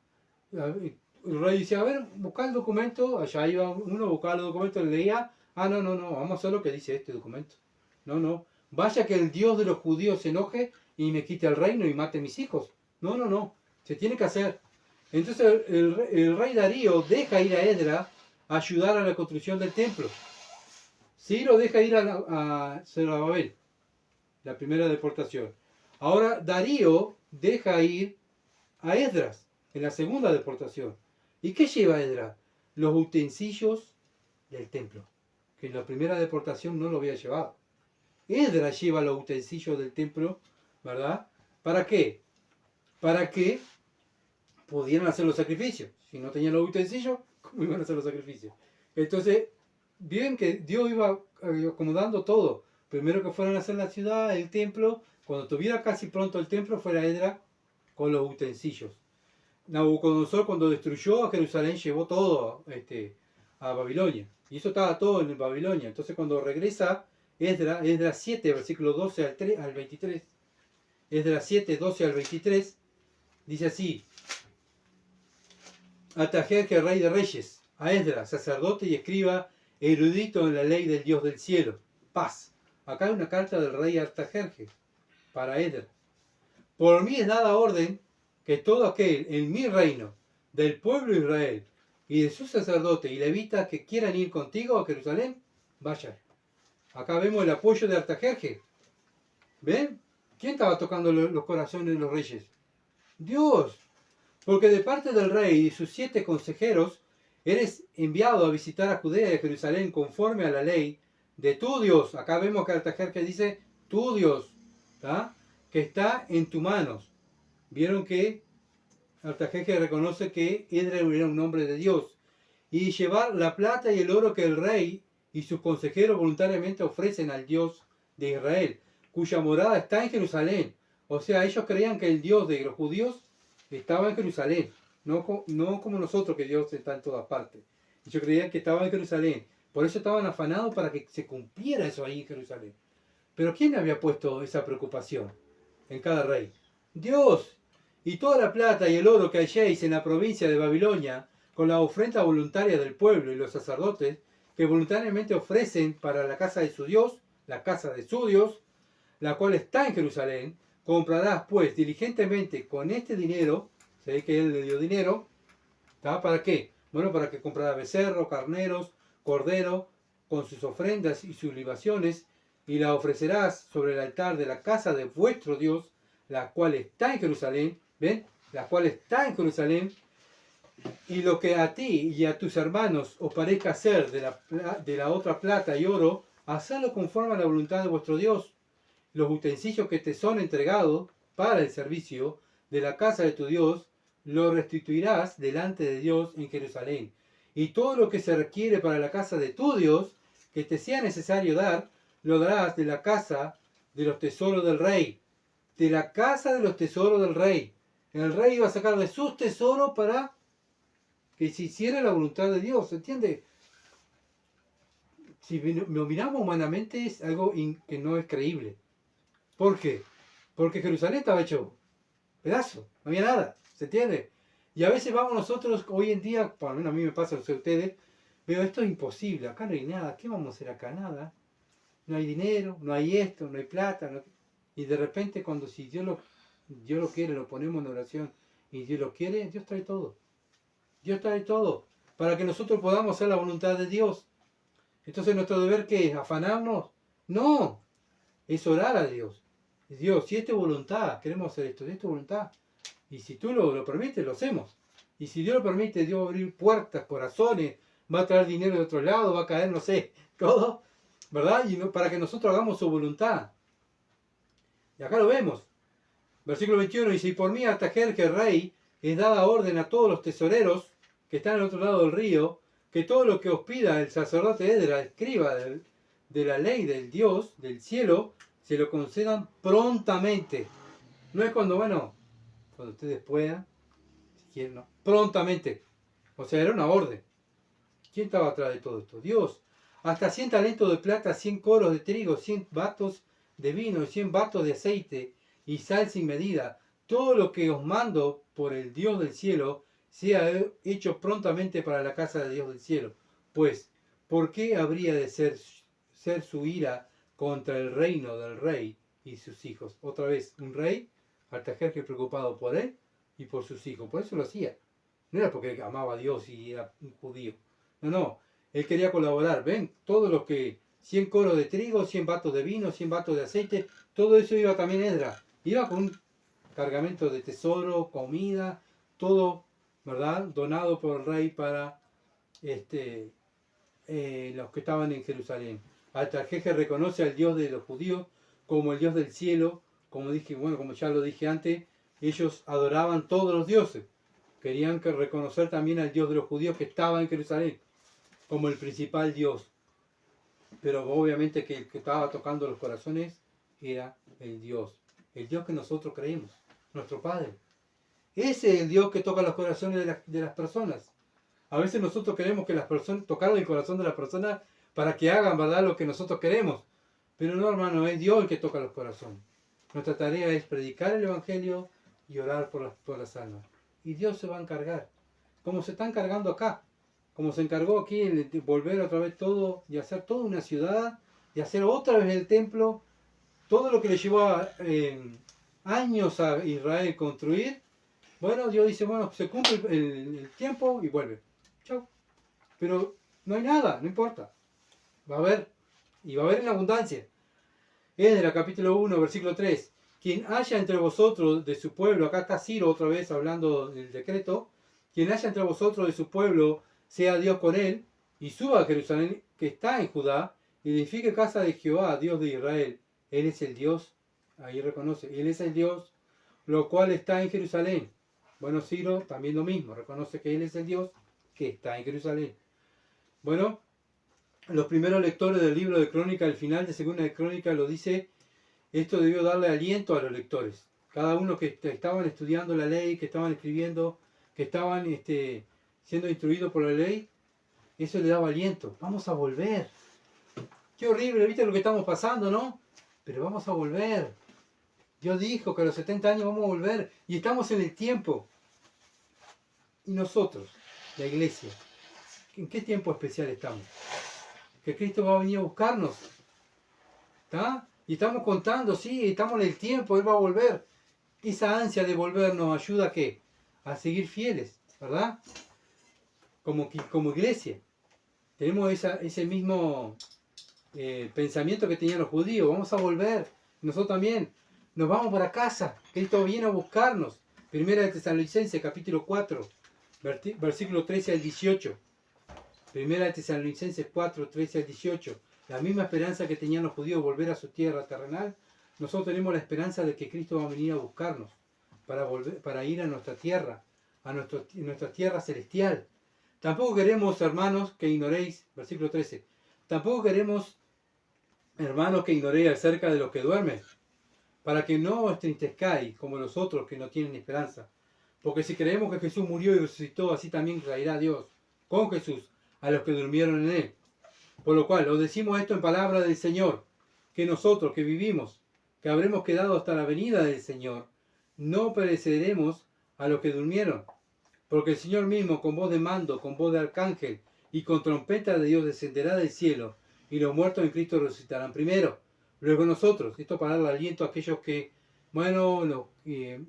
El rey decía: a ver, buscá el documento. Allá iba uno, buscaba el documento, le leía: no, vamos a hacer lo que dice este documento. No, vaya que el Dios de los judíos se enoje y me quite el reino y mate a mis hijos. No, se tiene que hacer. Entonces el rey Darío deja ir a Esdras a ayudar a la construcción del templo. Ciro deja ir a Zorobabel, la primera deportación. Ahora Darío deja ir a Esdras en la segunda deportación. ¿Y qué lleva Esdras? Los utensilios del templo, que en la primera deportación no lo había llevado. Esdras lleva los utensilios del templo, ¿verdad? ¿Para qué? Para que pudieran hacer los sacrificios. Si no tenían los utensilios, ¿cómo iban a hacer los sacrificios? Entonces, bien que Dios iba acomodando todo. Primero que fueran a hacer la ciudad, el templo. Cuando tuviera casi pronto el templo, fuera Esdras con los utensilios. Nabucodonosor, cuando destruyó a Jerusalén, llevó todo a Babilonia. Y eso estaba todo en Babilonia. Entonces, cuando regresa Esdras 7, versículo 12 al 23. Esdras 7, 12 al 23, dice así: Artajerjes, rey de reyes, a Esdras, sacerdote y escriba, erudito en la ley del Dios del cielo. Paz. Acá hay una carta del rey Artajerjes para Esdras. Por mí es dada orden que todo aquel en mi reino, del pueblo de Israel y de sus sacerdotes y levitas que quieran ir contigo a Jerusalén, vayan. Acá vemos el apoyo de Artajerjes. ¿Ven? ¿Quién estaba tocando los corazones de los reyes? Dios. Porque de parte del rey y sus 7 consejeros, eres enviado a visitar a Judea y a Jerusalén conforme a la ley de tu Dios. Acá vemos que Artajerjes dice, tu Dios, ¿tá? Que está en tus manos. Vieron que Artajerjes reconoce que Esdras era un hombre de Dios. Y llevar la plata y el oro que el rey y sus consejeros voluntariamente ofrecen al Dios de Israel, cuya morada está en Jerusalén. O sea, ellos creían que el Dios de los judíos estaba en Jerusalén, no como nosotros, que Dios está en todas partes. Ellos creían que estaba en Jerusalén. Por eso estaban afanados para que se cumpliera eso ahí en Jerusalén. Pero ¿quién había puesto esa preocupación en cada rey? Dios. Y toda la plata y el oro que halléis en la provincia de Babilonia, con la ofrenda voluntaria del pueblo y los sacerdotes, que voluntariamente ofrecen para la casa de su Dios, la casa de su Dios, la cual está en Jerusalén, comprarás pues diligentemente con este dinero, se ve que él le dio dinero, ¿tá? ¿Para qué? Bueno, para que comprara becerros, carneros, cordero, con sus ofrendas y sus libaciones, y la ofrecerás sobre el altar de la casa de vuestro Dios, la cual está en Jerusalén, ¿ven? La cual está en Jerusalén, y lo que a ti y a tus hermanos os parezca ser de la otra plata y oro, hacedlo conforme a la voluntad de vuestro Dios. Los utensilios que te son entregados para el servicio de la casa de tu Dios, lo restituirás delante de Dios en Jerusalén. Y todo lo que se requiere para la casa de tu Dios, que te sea necesario dar, lo darás de la casa de los tesoros del rey. De la casa de los tesoros del rey. El rey iba a sacar de sus tesoros para que se hiciera la voluntad de Dios, ¿entiende? Si lo miramos humanamente es algo que no es creíble. ¿Por qué? Porque Jerusalén estaba hecho pedazo, no había nada, ¿se entiende? Y a veces vamos nosotros, hoy en día, por lo menos a mí me pasa, no sé ustedes, veo esto es imposible, acá no hay nada, ¿qué vamos a hacer acá? Nada. No hay dinero, no hay esto, no hay plata, y de repente cuando si Dios lo quiere, lo ponemos en oración, y Dios lo quiere, Dios trae todo. Dios trae todo, para que nosotros podamos hacer la voluntad de Dios. Entonces nuestro deber, ¿qué es? ¿Afanarnos? No, es orar a Dios. Dios, si es tu voluntad, queremos hacer esto, si es tu voluntad. Y si tú lo permites, lo hacemos. Y si Dios lo permite, Dios va a abrir puertas, corazones, va a traer dinero de otro lado, va a caer, no sé, todo, ¿verdad? Y para que nosotros hagamos su voluntad. Y acá lo vemos. Versículo 21 dice, y por mí Artajerjes, rey, es dada orden a todos los tesoreros que están al otro lado del río, que todo lo que os pida el sacerdote Esdras, escriba de la ley del Dios, del cielo, se lo concedan prontamente. No es cuando ustedes puedan, si quieren, no, prontamente. O sea, era una orden. ¿Quién estaba atrás de todo esto? Dios. Hasta 100 talentos de plata, 100 coros de trigo, 100 batos de vino, 100 batos de aceite y sal sin medida. Todo lo que os mando por el Dios del cielo sea hecho prontamente para la casa de Dios del cielo. Pues, ¿por qué habría de ser su ira contra el reino del rey y sus hijos? Otra vez, un rey, Artajerjes preocupado por él y por sus hijos. Por eso lo hacía. No era porque amaba a Dios y era un judío. No. Él quería colaborar. Ven, todos los que 100 coros de trigo, 100 batos de vino, 100 batos de aceite, todo eso iba también Esdras. Iba con un cargamento de tesoro, comida, todo, ¿verdad? Donado por el rey para los que estaban en Jerusalén. Artajerjes reconoce al Dios de los judíos como el Dios del cielo. Como dije, como ya lo dije antes, ellos adoraban todos los dioses. Querían reconocer también al Dios de los judíos que estaba en Jerusalén como el principal Dios. Pero obviamente que el que estaba tocando los corazones era el Dios que nosotros creemos, nuestro Padre. Ese es el Dios que toca los corazones de las personas. A veces nosotros queremos que las personas, tocar el corazón de las personas para que hagan, ¿verdad?, lo que nosotros queremos. Pero no, hermano, es Dios el que toca los corazones. Nuestra tarea es predicar el Evangelio y orar por las almas. Y Dios se va a encargar. como se está encargando acá, como se encargó aquí en volver otra vez todo y hacer toda una ciudad, y hacer otra vez el templo, todo lo que le llevó años a Israel construir. Bueno, Dios dice, bueno, se cumple el tiempo y vuelve. Chau. Pero no hay nada, no importa. Va a haber, y va a haber en abundancia. Esdras capítulo 1, versículo 3. Quien haya entre vosotros de su pueblo, acá está Ciro otra vez hablando del decreto, quien haya entre vosotros de su pueblo, sea Dios con él, y suba a Jerusalén, que está en Judá, y edifique casa de Jehová, Dios de Israel. Él es el Dios, ahí reconoce, Él es el Dios, lo cual está en Jerusalén. Bueno, Ciro también lo mismo, reconoce que Él es el Dios que está en Jerusalén. Bueno, los primeros lectores del libro de Crónica, el final de Segunda de Crónica lo dice, esto debió darle aliento a los lectores. Cada uno que estaban estudiando la ley, que estaban escribiendo, que estaban siendo instruidos por la ley, eso le daba aliento. Vamos a volver. Qué horrible, ¿viste lo que estamos pasando, no? Pero vamos a volver. Dios dijo que a los 70 años vamos a volver y estamos en el tiempo. Y nosotros, la iglesia, ¿en qué tiempo especial estamos? Que Cristo va a venir a buscarnos. ¿Está? Y estamos contando, sí, estamos en el tiempo, Él va a volver. Esa ansia de volver nos ayuda ¿a qué? A seguir fieles, ¿verdad? Como iglesia. Tenemos ese mismo pensamiento que tenían los judíos. Vamos a volver. Nosotros también. Nos vamos para casa. Cristo viene a buscarnos. Primera de Tesalonicenses, capítulo 4, versículo 13 al 18. Primera de Tesalonicenses 4, 13 al 18. La misma esperanza que tenían los judíos volver a su tierra terrenal, nosotros tenemos la esperanza de que Cristo va a venir a buscarnos para ir a nuestra tierra, a nuestra tierra celestial. Tampoco queremos, hermanos, que ignoréis, versículo 13, tampoco queremos, hermanos, que ignoréis acerca de los que duermen, para que no os entristezcáis como los otros que no tienen esperanza. Porque si creemos que Jesús murió y resucitó, así también traerá Dios con Jesús a los que durmieron en Él. Por lo cual, os decimos esto en palabra del Señor, que nosotros que vivimos, que habremos quedado hasta la venida del Señor, no pereceremos a los que durmieron. Porque el Señor mismo, con voz de mando, con voz de arcángel y con trompeta de Dios, descenderá del cielo, y los muertos en Cristo resucitarán primero. Luego nosotros, esto para darle aliento a aquellos que, bueno, los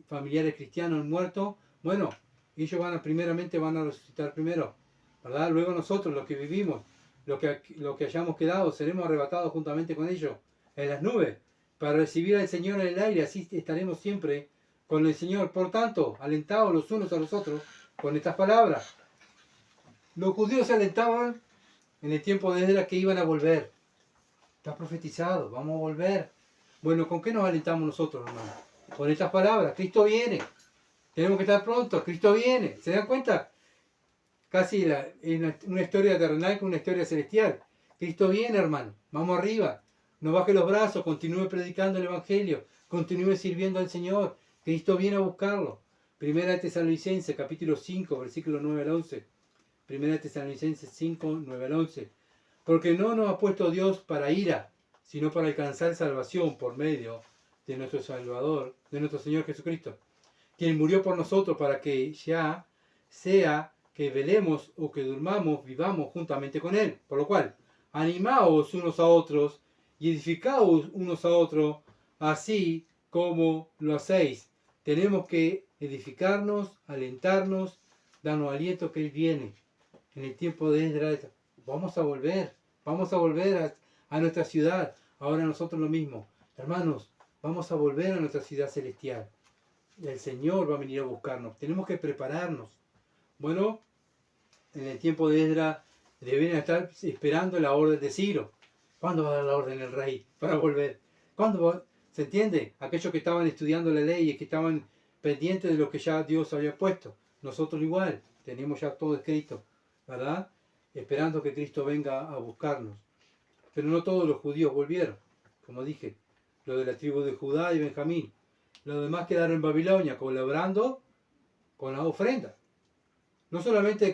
familiares cristianos muertos, bueno, ellos primeramente van a resucitar primero, ¿verdad? Luego nosotros, los que vivimos, los que hayamos quedado, seremos arrebatados juntamente con ellos en las nubes, para recibir al Señor en el aire, así estaremos siempre con el Señor. Por tanto, alentados los unos a los otros con estas palabras. Los judíos se alentaban en el tiempo de Esdras que iban a volver. Está profetizado, vamos a volver. Bueno, ¿con qué nos alentamos nosotros, hermanos? Con estas palabras, Cristo viene. Tenemos que estar prontos, Cristo viene. ¿Se dan cuenta? Casi una historia terrenal con una historia celestial. Cristo viene, hermano. Vamos arriba. No baje los brazos, continúe predicando el Evangelio. Continúe sirviendo al Señor. Cristo viene a buscarlo. Primera de Tesalonicenses, capítulo 5, versículos 9 al 11. Primera de Tesalonicenses 5, 9 al 11. Porque no nos ha puesto Dios para ira, sino para alcanzar salvación por medio de nuestro Salvador, de nuestro Señor Jesucristo, quien murió por nosotros para que ya sea que velemos o que durmamos, vivamos juntamente con Él. Por lo cual, animaos unos a otros y edificaos unos a otros, así como lo hacéis. Tenemos que edificarnos, alentarnos, darnos aliento que Él viene. En el tiempo de Esdras, vamos a volver a nuestra ciudad. Ahora nosotros lo mismo. Hermanos, vamos a volver a nuestra ciudad celestial. El Señor va a venir a buscarnos. Tenemos que prepararnos. Bueno, en el tiempo de Esdras deben estar esperando la orden de Ciro. ¿Cuándo va a dar la orden el rey para volver? ¿Cuándo va? ¿Se entiende? Aquellos que estaban estudiando la ley y que estaban pendientes de lo que ya Dios había puesto. Nosotros igual, tenemos ya todo escrito, ¿verdad? Esperando que Cristo venga a buscarnos. Pero no todos los judíos volvieron, como dije, los de la tribu de Judá y Benjamín. Los demás quedaron en Babilonia, colaborando con la ofrenda. No solamente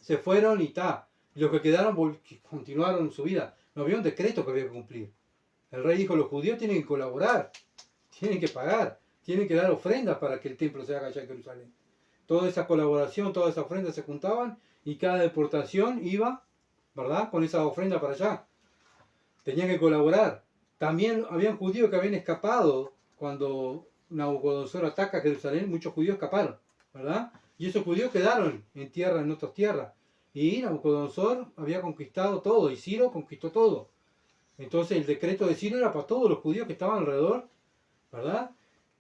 se fueron y los que quedaron continuaron su vida. No había un decreto que había que cumplir. El rey dijo, los judíos tienen que colaborar, tienen que pagar, tienen que dar ofrendas para que el templo se haga allá en Jerusalén. toda esa colaboración, toda esa ofrenda se juntaban y cada deportación iba, ¿verdad?, con esa ofrenda para allá. Tenían que colaborar. También habían judíos que habían escapado cuando Nabucodonosor ataca Jerusalén, muchos judíos escaparon, ¿verdad? Y esos judíos quedaron en tierra, en otras tierras. Y Nabucodonosor había conquistado todo, y Ciro conquistó todo. Entonces el decreto de Ciro era para todos los judíos que estaban alrededor, ¿verdad?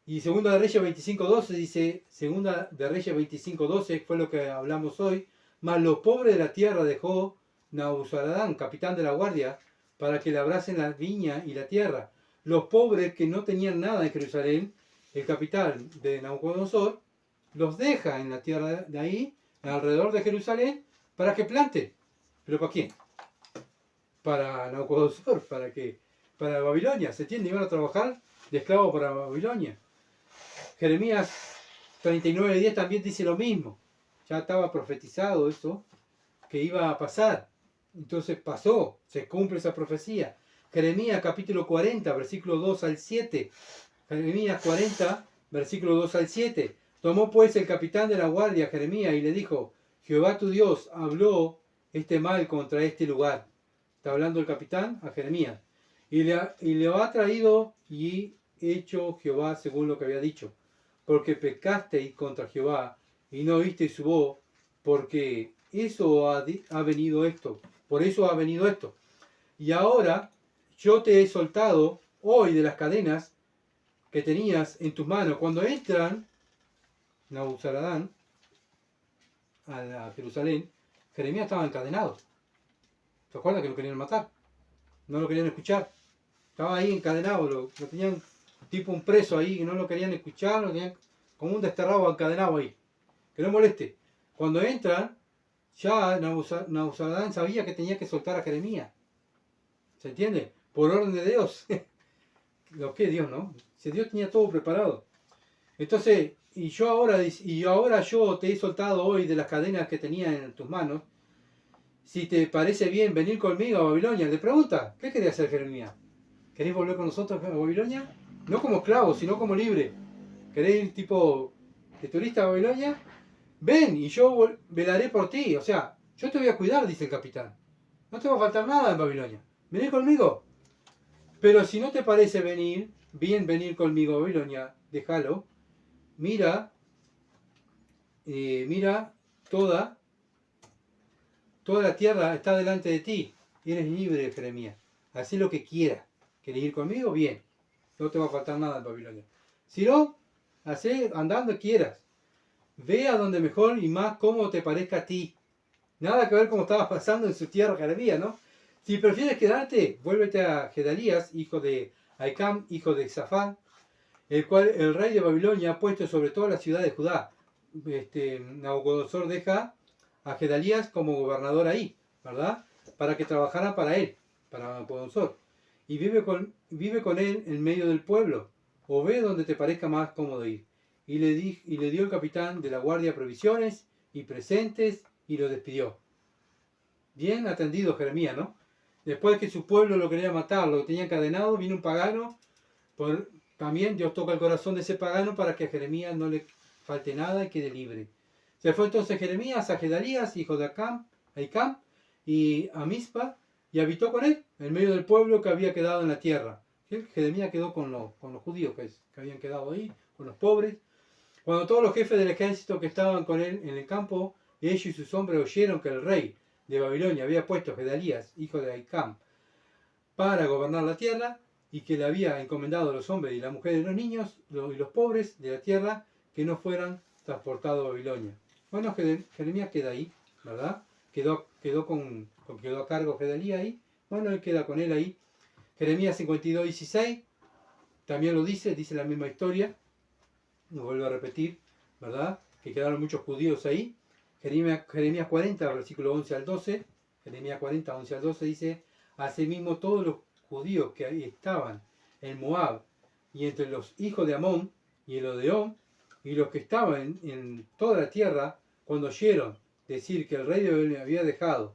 Y Segunda de Reyes 25:12 dice, Segunda de Reyes 25:12 fue lo que hablamos hoy, mas los pobres de la tierra dejó Nabuzaradán, capitán de la guardia, para que labrasen la viña y la tierra. Los pobres que no tenían nada en Jerusalén, el capitán de Nabucodonosor, los deja en la tierra de ahí, alrededor de Jerusalén, para que planten. ¿Pero para quién? Para Nabucodonosor, para Babilonia. ¿Se entiende? Iban a trabajar de esclavo para Babilonia. Jeremías 39:10 también dice lo mismo. Ya estaba profetizado eso, que iba a pasar. Entonces pasó, se cumple esa profecía. Jeremías capítulo 40, versículo 2 al 7. Jeremías 40, versículo 2 al 7. Tomó pues el capitán de la guardia, Jeremías, y le dijo, Jehová tu Dios habló este mal contra este lugar. Está hablando el capitán a Jeremías. Y le ha traído y hecho Jehová según lo que había dicho. Porque pecasteis contra Jehová y no oísteis su voz, porque eso ha venido esto. Por eso ha venido esto. Y ahora yo te he soltado hoy de las cadenas que tenías en tus manos. Cuando entran Nabuzaradán a Jerusalén, Jeremías estaba encadenado. ¿Se acuerdan que lo querían matar? No lo querían escuchar. Estaba ahí encadenado, lo tenían tipo un preso ahí, que no lo querían escuchar, lo tenían como un desterrado encadenado ahí. Que no moleste. Cuando entran, ya Nabuzaradán sabía que tenía que soltar a Jeremías. ¿Se entiende? Por orden de Dios. Lo que Dios, ¿no? Si Dios tenía todo preparado. Entonces, y ahora yo te he soltado hoy de las cadenas que tenía en tus manos. Si te parece bien venir conmigo a Babilonia, le pregunta, ¿qué quería hacer Jeremías? ¿Queréis volver con nosotros a Babilonia? No como esclavo, sino como libre. ¿Queréis ir tipo de turista a Babilonia? Ven y yo velaré por ti. O sea, yo te voy a cuidar, dice el capitán. No te va a faltar nada en Babilonia. Vení conmigo. Pero si no te parece bien venir conmigo a Babilonia, déjalo. Mira toda la tierra está delante de ti. Y eres libre, Jeremías. Haz lo que quieras. ¿Quieres ir conmigo? Bien. No te va a faltar nada en Babilonia. Si no, hacé andando quieras. Ve a donde mejor y más cómo te parezca a ti. Nada que ver cómo estabas pasando en su tierra, Jeremías, ¿no? Si prefieres quedarte, vuélvete a Gedalías, hijo de Ahicam, hijo de Safán, el cual el rey de Babilonia ha puesto sobre toda la ciudad de Judá. Nabucodonosor deja a Gedalías como gobernador ahí, ¿verdad? Para que trabajara para él, para Nabucodonosor. Y vive con él en medio del pueblo, o ve donde te parezca más cómodo ir. Y le dio el capitán de la guardia provisiones y presentes y lo despidió. Bien atendido Jeremías, ¿no? Después que su pueblo lo quería matar, lo tenía encadenado, vino un pagano. También Dios toca el corazón de ese pagano para que a Jeremías no le falte nada y quede libre. Se fue entonces Jeremías a Gedalías, hijo de Ahicam, y a Mizpa, y habitó con él, en medio del pueblo que había quedado en la tierra. Jeremías quedó con los judíos que habían quedado ahí, con los pobres. Cuando todos los jefes del ejército que estaban con él en el campo, ellos y sus hombres oyeron que el rey de Babilonia había puesto a Gedalías, hijo de Ahicam, para gobernar la tierra, y que le había encomendado a los hombres y las mujeres y los niños y los pobres de la tierra que no fueran transportados a Babilonia. Bueno, Jeremías queda ahí, ¿verdad? Quedó a cargo Gedalías ahí. Bueno, él queda con él ahí. Jeremías 52:16 también lo dice la misma historia. Lo vuelvo a repetir, ¿verdad? Que quedaron muchos judíos ahí. Jeremías 40, versículo 11 al 12. Jeremías 40, 11 al 12 dice: asimismo todos los judíos que ahí estaban en Moab y entre los hijos de Amón y el Odeón y los que estaban en toda la tierra, cuando oyeron decir que el rey de Babilonia había dejado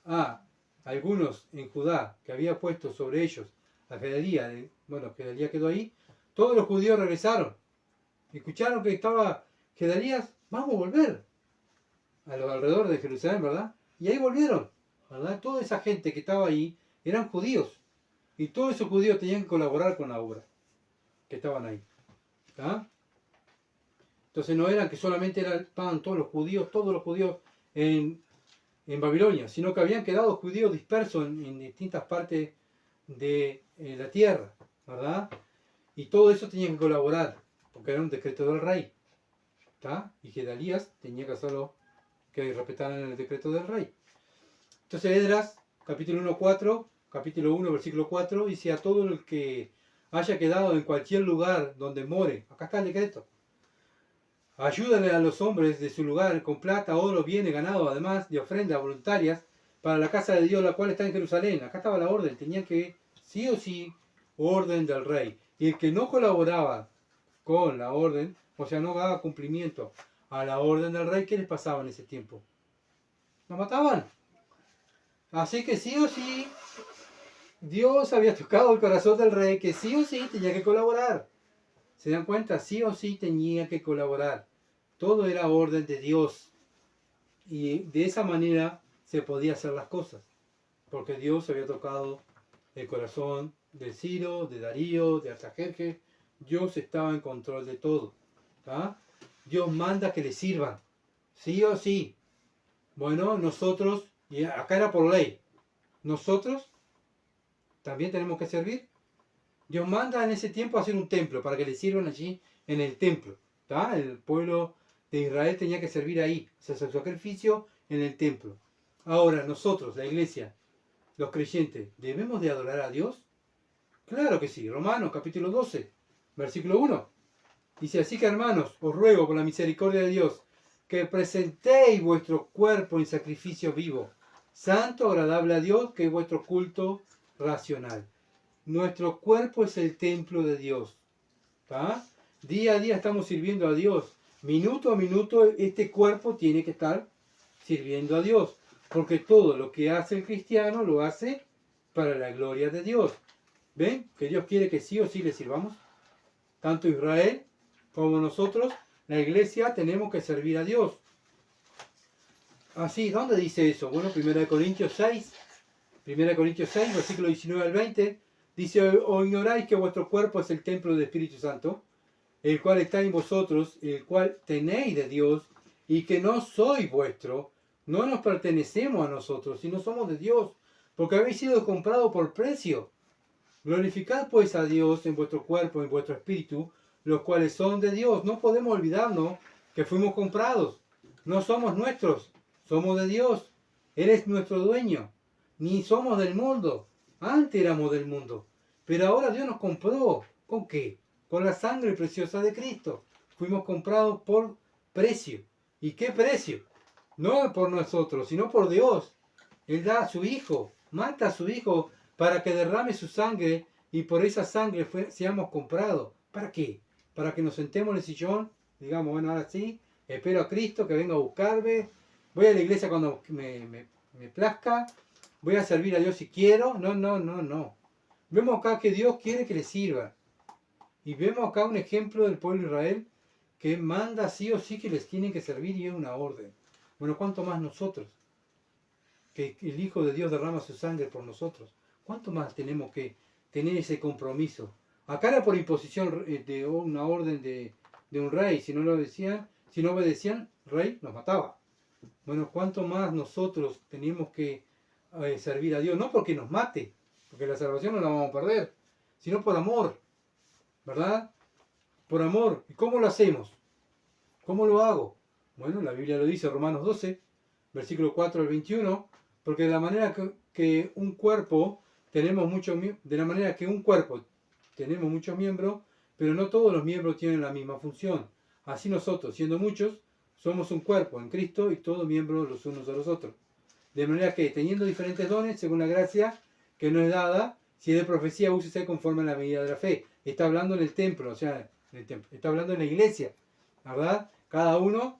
a algunos en Judá, que había puesto sobre ellos a Gedalías, Gedalías quedó ahí, todos los judíos regresaron. Escucharon que estaba Gedalías, vamos a volver a los alrededores de Jerusalén, ¿verdad? Y ahí volvieron, ¿verdad? Toda esa gente que estaba ahí eran judíos. Y todos esos judíos tenían que colaborar con la obra que estaban ahí. ¿Tá? Entonces no eran que solamente estaban todos los judíos en Babilonia, sino que habían quedado judíos dispersos en distintas partes de la tierra, ¿verdad? Y todo eso tenían que colaborar, porque era un decreto del rey. ¿Tá? Y Gedalías tenía que hacerlo, que respetaran el decreto del rey. Entonces Esdras, capítulo 1, versículo 4, dice: a todo el que haya quedado en cualquier lugar donde more, acá está el decreto, ayúdale a los hombres de su lugar con plata, oro, bienes, ganado, además de ofrendas voluntarias para la casa de Dios, la cual está en Jerusalén. Acá estaba la orden, tenían que, sí o sí, orden del rey. Y el que no colaboraba con la orden, o sea, no daba cumplimiento a la orden del rey, ¿qué les pasaba en ese tiempo? Lo mataban. Así que sí o sí, Dios había tocado el corazón del rey, que sí o sí tenía que colaborar. ¿Se dan cuenta? Sí o sí tenía que colaborar. Todo era orden de Dios. Y de esa manera se podía hacer las cosas. Porque Dios había tocado el corazón de Ciro, de Darío, de Artajerjes. Dios estaba en control de todo. ¿Tá? Dios manda que le sirvan. Sí o sí. Bueno, nosotros, y acá era por ley, nosotros también tenemos que servir. Dios manda en ese tiempo a hacer un templo para que le sirvan allí en el templo. ¿Tá? El pueblo de Israel tenía que servir ahí, hacer su sacrificio en el templo. Ahora, nosotros, la iglesia, los creyentes, ¿debemos de adorar a Dios? Claro que sí. Romanos capítulo 12, versículo 1. Dice: así que, hermanos, os ruego por la misericordia de Dios que presentéis vuestro cuerpo en sacrificio vivo, santo, agradable a Dios, que es vuestro culto racional. Nuestro cuerpo es el templo de Dios. ¿Tá? Día a día estamos sirviendo a Dios. Minuto a minuto este cuerpo tiene que estar sirviendo a Dios. Porque todo lo que hace el cristiano lo hace para la gloria de Dios. ¿Ven? Que Dios quiere que sí o sí le sirvamos. Tanto Israel como nosotros, la iglesia, tenemos que servir a Dios. Así, ¿dónde dice eso? Bueno, 1 Corintios 6, versículo 19 al 20, dice: o ignoráis que vuestro cuerpo es el templo del Espíritu Santo, el cual está en vosotros, el cual tenéis de Dios, y que no sois vuestro, no nos pertenecemos a nosotros, sino somos de Dios, porque habéis sido comprados por precio. Glorificad pues a Dios en vuestro cuerpo, en vuestro espíritu, los cuales son de Dios. No podemos olvidarnos que fuimos comprados. No somos nuestros, somos de Dios. Él es nuestro dueño. Ni somos del mundo. Antes éramos del mundo. Pero ahora Dios nos compró. ¿Con qué? Con la sangre preciosa de Cristo. Fuimos comprados por precio. ¿Y qué precio? No por nosotros, sino por Dios. Él da a su Hijo. Mata a su Hijo para que derrame su sangre y por esa sangre seamos comprados. ¿Para qué? Para que nos sentemos en el sillón, digamos, bueno, ahora sí, espero a Cristo que venga a buscarme, voy a la iglesia cuando me plazca, voy a servir a Dios si quiero. No. Vemos acá que Dios quiere que le sirva. Y vemos acá un ejemplo del pueblo de Israel que manda sí o sí que les tienen que servir y es una orden. Bueno, ¿cuánto más nosotros? Que el Hijo de Dios derrama su sangre por nosotros. ¿Cuánto más tenemos que tener ese compromiso? Acá era por imposición de una orden de un rey. Si no obedecían, el rey los mataba. Bueno, ¿cuánto más nosotros tenemos que servir a Dios? No porque nos mate, porque la salvación no la vamos a perder, sino por amor, ¿verdad? Por amor. ¿Y cómo lo hacemos? ¿Cómo lo hago? Bueno, la Biblia lo dice, Romanos 12, versículo 4 al 21, porque de la manera que un cuerpo tenemos muchos miembros, pero no todos los miembros tienen la misma función. Así nosotros, siendo muchos, somos un cuerpo en Cristo y todos miembros los unos de los otros. De manera que, teniendo diferentes dones, según la gracia que nos es dada, si es de profecía, úsese conforme a la medida de la fe. Está hablando en el templo, o sea, está hablando en la iglesia, ¿verdad? Cada uno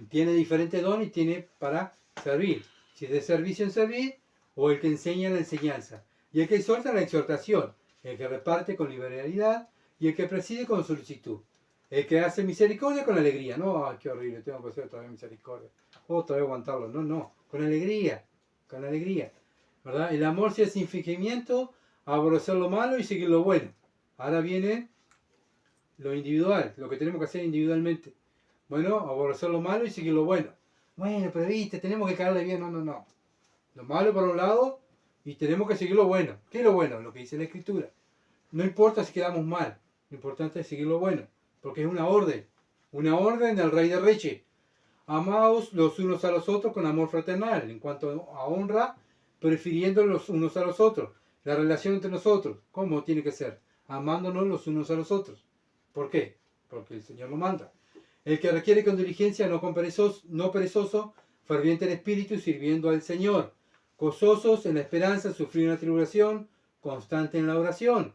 tiene diferentes dones y tiene para servir. Si es de servicio en servir, o el que enseña la enseñanza, y el que exhorta la exhortación, el que reparte con liberalidad, y el que preside con solicitud. El que hace misericordia con alegría. No, ay, qué horrible, tengo que hacer otra vez misericordia. Otra vez aguantarlo. No, no, con alegría. Con alegría. ¿Verdad? El amor sí es sin fingimiento, aborrecer lo malo y seguir lo bueno. Ahora viene lo individual, lo que tenemos que hacer individualmente. Bueno, aborrecer lo malo y seguir lo bueno. Bueno, pero viste, tenemos que caerle bien. No, no, no. Lo malo por un lado y tenemos que seguir lo bueno. ¿Qué es lo bueno? Lo que dice la Escritura. No importa si quedamos mal, lo importante es seguir lo bueno, porque es una orden del Rey de Reyes. Amaos los unos a los otros con amor fraternal, en cuanto a honra, prefiriendo los unos a los otros. La relación entre nosotros, ¿cómo tiene que ser? Amándonos los unos a los otros. ¿Por qué? Porque el Señor lo manda. El que requiere con diligencia, no perezoso, ferviente en espíritu, sirviendo al Señor. Gozosos en la esperanza, sufrir una tribulación, constante en la oración.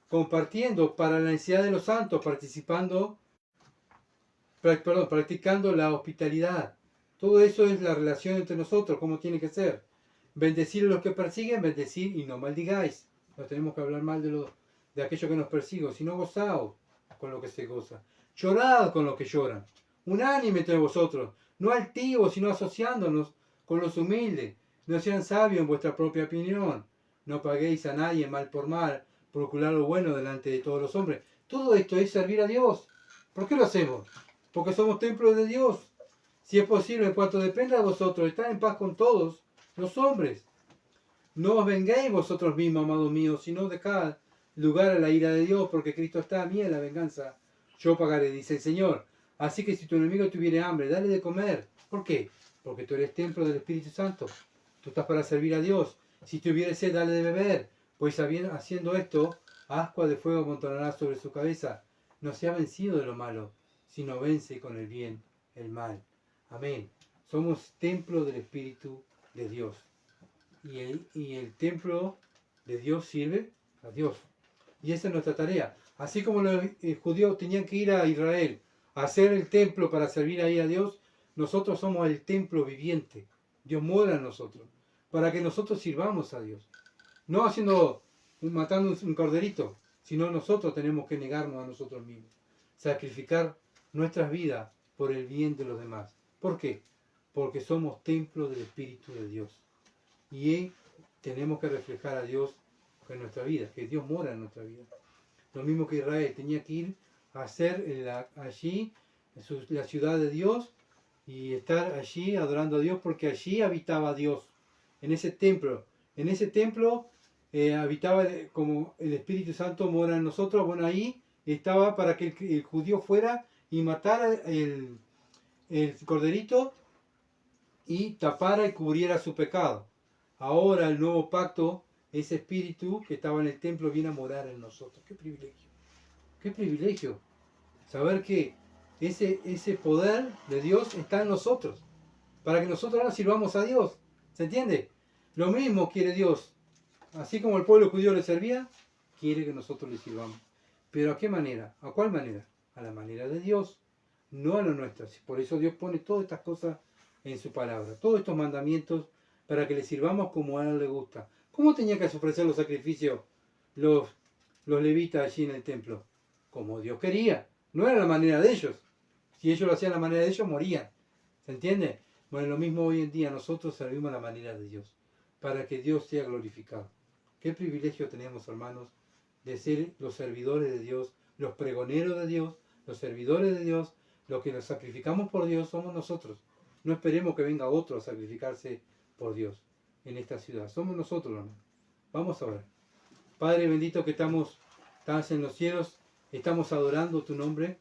Compartiendo para la necesidad de los santos, practicando la hospitalidad. Todo eso es la relación entre nosotros, cómo tiene que ser. Bendecir a los que persiguen, bendecir y no maldigáis. No tenemos que hablar mal de aquellos que nos persiguen, sino gozaos con lo que se goza. Llorad con los que lloran. Unánime entre vosotros, no altivos, sino asociándonos con los humildes. No sean sabios en vuestra propia opinión. No paguéis a nadie mal por mal. Procurar lo bueno delante de todos los hombres. Todo esto es servir a Dios. ¿Por qué lo hacemos? Porque somos templos de Dios. Si es posible, en cuanto dependa de vosotros, estar en paz con todos los hombres. No os vengáis vosotros mismos, amados míos, sino dejad lugar a la ira de Dios, porque Cristo está a mí en la venganza. Yo pagaré, dice el Señor. Así que si tu enemigo tuviere hambre, dale de comer. ¿Por qué? Porque tú eres templo del Espíritu Santo. Tú estás para servir a Dios. Si tuviere sed, dale de beber. Pues haciendo esto, ascua de fuego amontonará sobre su cabeza. No sea vencido de lo malo, sino vence con el bien el mal. Amén. Somos templo del Espíritu de Dios. Y el templo de Dios sirve a Dios. Y esa es nuestra tarea. Así como los judíos tenían que ir a Israel a hacer el templo para servir ahí a Dios, nosotros somos el templo viviente. Dios mora en nosotros, para que nosotros sirvamos a Dios. No matando un corderito, sino nosotros tenemos que negarnos a nosotros mismos. Sacrificar nuestras vidas por el bien de los demás. ¿Por qué? Porque somos templo del Espíritu de Dios. Y tenemos que reflejar a Dios en nuestra vida, que Dios mora en nuestra vida. Lo mismo que Israel tenía que ir a hacer allí la ciudad de Dios y estar allí adorando a Dios, porque allí habitaba Dios, en ese templo. En ese templo habitaba, como el Espíritu Santo mora en nosotros. Bueno, ahí estaba para que el judío fuera y matara el corderito y tapara y cubriera su pecado. Ahora el nuevo pacto, ese espíritu que estaba en el templo viene a morar en nosotros. ¡Qué privilegio! ¡Qué privilegio! Saber que ese poder de Dios está en nosotros, para que nosotros ahora sirvamos a Dios. ¿Se entiende? Lo mismo quiere Dios. Así como el pueblo judío le servía, quiere que nosotros le sirvamos. ¿Pero a qué manera? ¿A cuál manera? A la manera de Dios, no a la nuestra. Por eso Dios pone todas estas cosas en su palabra, todos estos mandamientos, para que le sirvamos como a Él le gusta. ¿Cómo tenían que ofrecer los sacrificios los levitas allí en el templo? Como Dios quería. No era la manera de ellos. Si ellos lo hacían a la manera de ellos, morían. ¿Se entiende? Bueno, lo mismo hoy en día, nosotros servimos a la manera de Dios, para que Dios sea glorificado. Qué privilegio tenemos, hermanos, de ser los servidores de Dios, los pregoneros de Dios, los servidores de Dios. Los que nos sacrificamos por Dios somos nosotros. No esperemos que venga otro a sacrificarse por Dios en esta ciudad. Somos nosotros, hermanos. Vamos a ver. Padre bendito que estás en los cielos, estamos adorando tu nombre.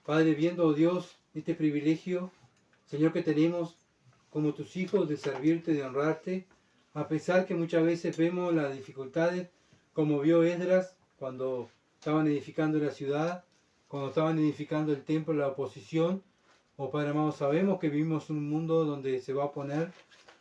Padre, viendo, oh Dios, este privilegio, Señor, que tenemos como tus hijos de servirte, de honrarte, a pesar que muchas veces vemos las dificultades, como vio Esdras cuando estaban edificando la ciudad, cuando estaban edificando el templo, la oposición. Oh Padre amado, sabemos que vivimos en un mundo donde se va a oponer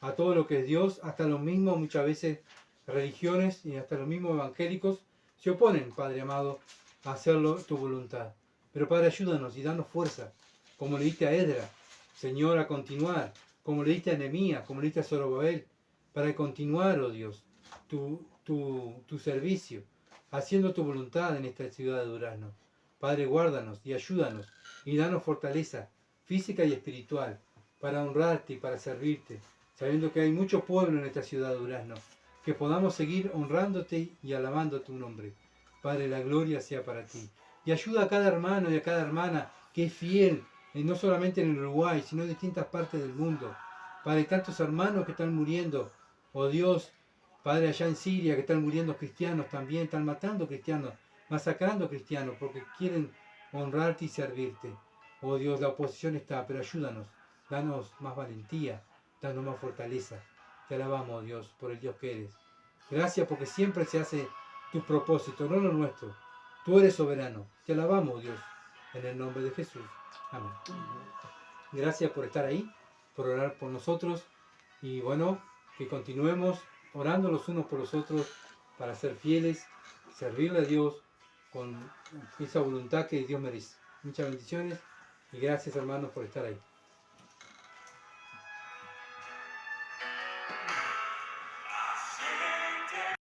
a todo lo que es Dios, hasta los mismos muchas veces religiones y hasta los mismos evangélicos se oponen, Padre amado, a hacerlo tu voluntad. Pero Padre, ayúdanos y danos fuerza, como le diste a Esdras, Señor, a continuar, como le diste a Nehemías, como le diste a Zorobabel, para continuar, oh Dios, tu servicio, haciendo tu voluntad en esta ciudad de Durazno. Padre, guárdanos y ayúdanos y danos fortaleza física y espiritual para honrarte y para servirte, sabiendo que hay mucho pueblo en esta ciudad de Durazno, que podamos seguir honrándote y alabando tu nombre. Padre, la gloria sea para ti. Y ayuda a cada hermano y a cada hermana que es fiel, no solamente en el Uruguay, sino en distintas partes del mundo. Padre, tantos hermanos que están muriendo, oh Dios, Padre, allá en Siria, que están muriendo cristianos también, están matando cristianos, masacrando cristianos, porque quieren honrarte y servirte. Oh Dios, la oposición está, pero ayúdanos, danos más valentía, danos más fortaleza. Te alabamos, Dios, por el Dios que eres. Gracias porque siempre se hace tu propósito, no lo nuestro. Tú eres soberano. Te alabamos, Dios, en el nombre de Jesús. Amén. Gracias por estar ahí, por orar por nosotros y bueno, que continuemos orando los unos por los otros para ser fieles, servirle a Dios con esa voluntad que Dios merece. Muchas bendiciones y gracias, hermanos, por estar ahí.